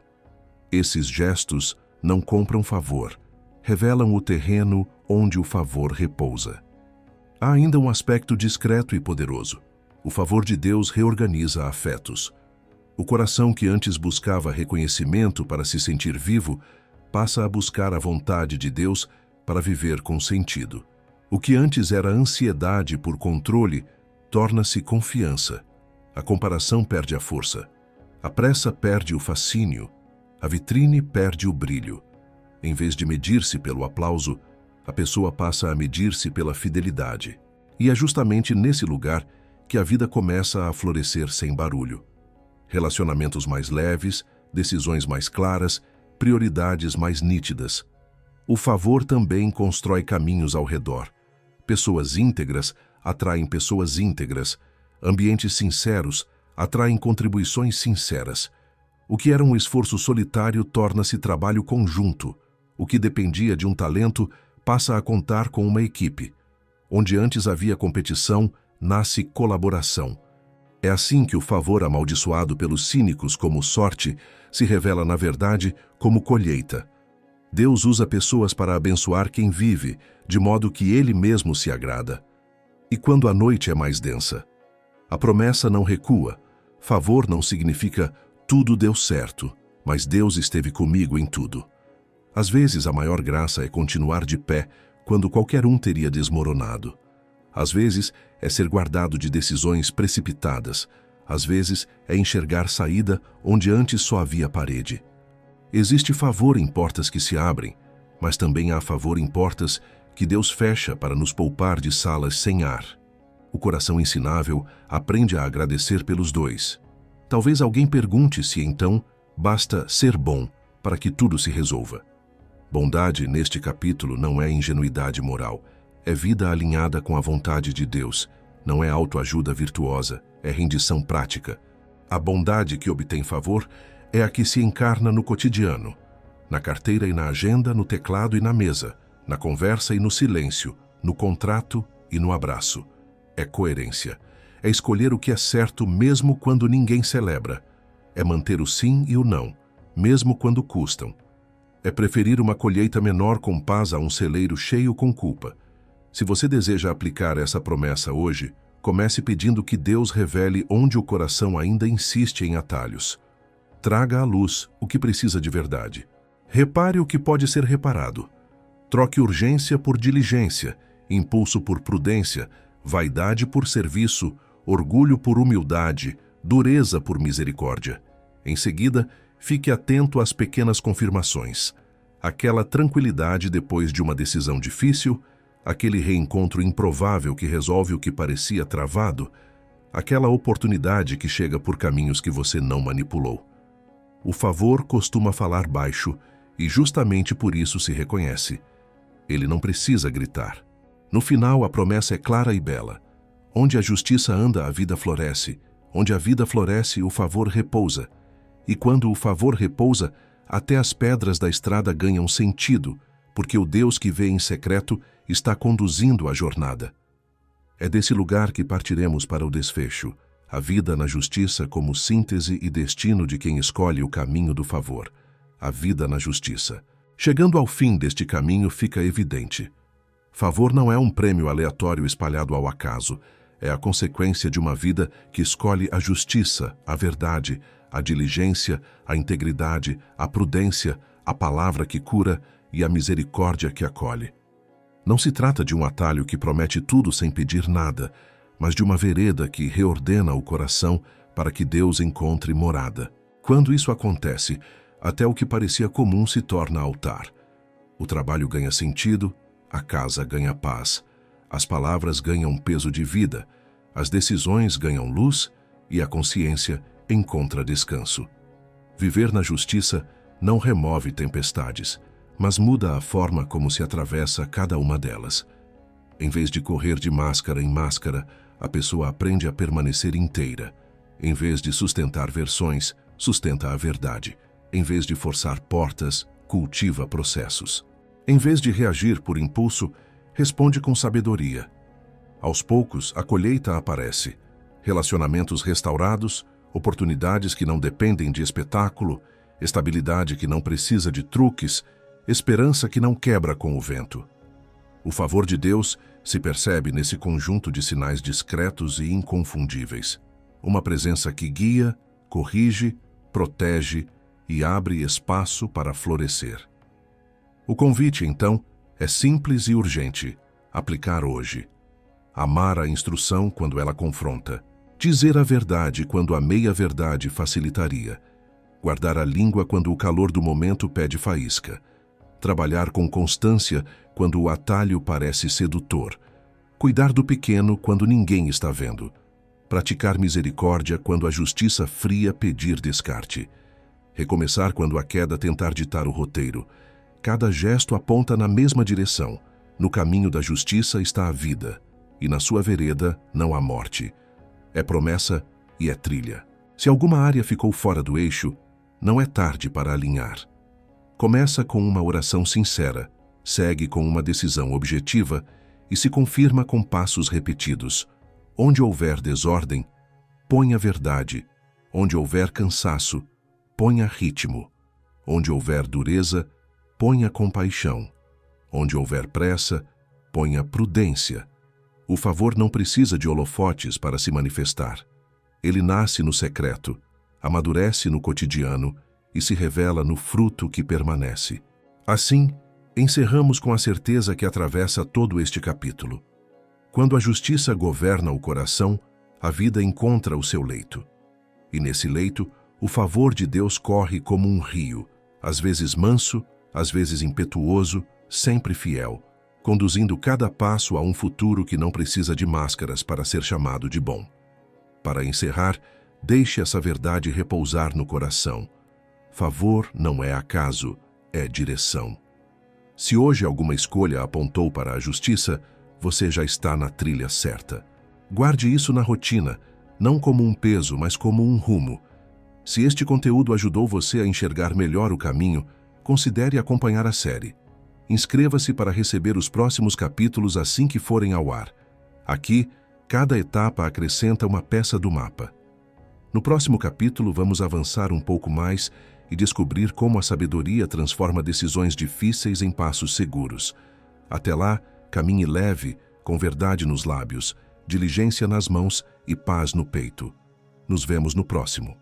Esses gestos não compram favor, revelam o terreno onde o favor repousa. Há ainda um aspecto discreto e poderoso. O favor de Deus reorganiza afetos. O coração que antes buscava reconhecimento para se sentir vivo, passa a buscar a vontade de Deus para viver com sentido. O que antes era ansiedade por controle, torna-se confiança. A comparação perde a força. A pressa perde o fascínio. A vitrine perde o brilho. Em vez de medir-se pelo aplauso, a pessoa passa a medir-se pela fidelidade. E é justamente nesse lugar que a vida começa a florescer sem barulho. Relacionamentos mais leves, decisões mais claras, prioridades mais nítidas. O favor também constrói caminhos ao redor. Pessoas íntegras atraem pessoas íntegras. Ambientes sinceros atraem contribuições sinceras. O que era um esforço solitário torna-se trabalho conjunto. O que dependia de um talento passa a contar com uma equipe. Onde antes havia competição, nasce colaboração. É assim que o favor amaldiçoado pelos cínicos como sorte se revela, na verdade, como colheita. Deus usa pessoas para abençoar quem vive, de modo que Ele mesmo se agrada. E quando a noite é mais densa? A promessa não recua. Favor não significa tudo deu certo, mas Deus esteve comigo em tudo. Às vezes a maior graça é continuar de pé quando qualquer um teria desmoronado. Às vezes é ser guardado de decisões precipitadas. Às vezes é enxergar saída onde antes só havia parede. Existe favor em portas que se abrem, mas também há favor em portas que Deus fecha para nos poupar de salas sem ar. O coração ensinável aprende a agradecer pelos dois. Talvez alguém pergunte se, então, basta ser bom para que tudo se resolva. Bondade, neste capítulo, não é ingenuidade moral. É vida alinhada com a vontade de Deus. Não é autoajuda virtuosa, é rendição prática. A bondade que obtém favor é a que se encarna no cotidiano. Na carteira e na agenda, no teclado e na mesa, na conversa e no silêncio, no contrato e no abraço. É coerência. É escolher o que é certo mesmo quando ninguém celebra. É manter o sim e o não, mesmo quando custam. É preferir uma colheita menor com paz a um celeiro cheio com culpa. Se você deseja aplicar essa promessa hoje, comece pedindo que Deus revele onde o coração ainda insiste em atalhos. Traga à luz o que precisa de verdade. Repare o que pode ser reparado. Troque urgência por diligência, impulso por prudência, vaidade por serviço, orgulho por humildade, dureza por misericórdia. Em seguida, fique atento às pequenas confirmações. Aquela tranquilidade depois de uma decisão difícil, aquele reencontro improvável que resolve o que parecia travado, aquela oportunidade que chega por caminhos que você não manipulou. O favor costuma falar baixo e justamente por isso se reconhece. Ele não precisa gritar. No final, a promessa é clara e bela. Onde a justiça anda, a vida floresce. Onde a vida floresce, o favor repousa. E quando o favor repousa, até as pedras da estrada ganham sentido, porque o Deus que vê em secreto está conduzindo a jornada. É desse lugar que partiremos para o desfecho, A vida na justiça como síntese e destino de quem escolhe o caminho do favor. A vida na justiça. Chegando ao fim deste caminho fica evidente. Favor não é um prêmio aleatório espalhado ao acaso. É a consequência de uma vida que escolhe a justiça, a verdade, a diligência, a integridade, a prudência, a palavra que cura e a misericórdia que acolhe. Não se trata de um atalho que promete tudo sem pedir nada, mas de uma vereda que reordena o coração para que Deus encontre morada. Quando isso acontece, até o que parecia comum se torna altar. O trabalho ganha sentido, a casa ganha paz, as palavras ganham peso de vida, as decisões ganham luz e a consciência encontra descanso. Viver na justiça não remove tempestades, mas muda a forma como se atravessa cada uma delas. Em vez de correr de máscara em máscara, a pessoa aprende a permanecer inteira. Em vez de sustentar versões, sustenta a verdade. Em vez de forçar portas, cultiva processos. Em vez de reagir por impulso, responde com sabedoria. Aos poucos, a colheita aparece. Relacionamentos restaurados, oportunidades que não dependem de espetáculo, estabilidade que não precisa de truques, esperança que não quebra com o vento. O favor de Deus se percebe nesse conjunto de sinais discretos e inconfundíveis. Uma presença que guia, corrige, protege e abre espaço para florescer. O convite, então, é simples e urgente. Aplicar hoje. Amar a instrução quando ela confronta. Dizer a verdade quando a meia-verdade facilitaria. Guardar a língua quando o calor do momento pede faísca. Trabalhar com constância quando o atalho parece sedutor. Cuidar do pequeno quando ninguém está vendo. Praticar misericórdia quando a justiça fria pedir descarte. Recomeçar quando a queda tentar ditar o roteiro. Cada gesto aponta na mesma direção. No caminho da justiça está a vida, e na sua vereda não há morte. É promessa e é trilha. Se alguma área ficou fora do eixo, não é tarde para alinhar. Começa com uma oração sincera, segue com uma decisão objetiva e se confirma com passos repetidos. Onde houver desordem, ponha verdade. Onde houver cansaço, ponha ritmo. Onde houver dureza, ponha compaixão. Onde houver pressa, ponha prudência. O favor não precisa de holofotes para se manifestar. Ele nasce no secreto, amadurece no cotidiano e se revela no fruto que permanece. Assim, encerramos com a certeza que atravessa todo este capítulo. Quando a justiça governa o coração, a vida encontra o seu leito. E nesse leito, o favor de Deus corre como um rio, às vezes manso, às vezes impetuoso, sempre fiel, conduzindo cada passo a um futuro que não precisa de máscaras para ser chamado de bom. Para encerrar, deixe essa verdade repousar no coração. Favor não é acaso, é direção. Se hoje alguma escolha apontou para a justiça, você já está na trilha certa. Guarde isso na rotina, não como um peso, mas como um rumo. Se este conteúdo ajudou você a enxergar melhor o caminho, considere acompanhar a série. Inscreva-se para receber os próximos capítulos assim que forem ao ar. Aqui, cada etapa acrescenta uma peça do mapa. No próximo capítulo, vamos avançar um pouco mais e descobrir como a sabedoria transforma decisões difíceis em passos seguros. Até lá, caminhe leve, com verdade nos lábios, diligência nas mãos e paz no peito. Nos vemos no próximo.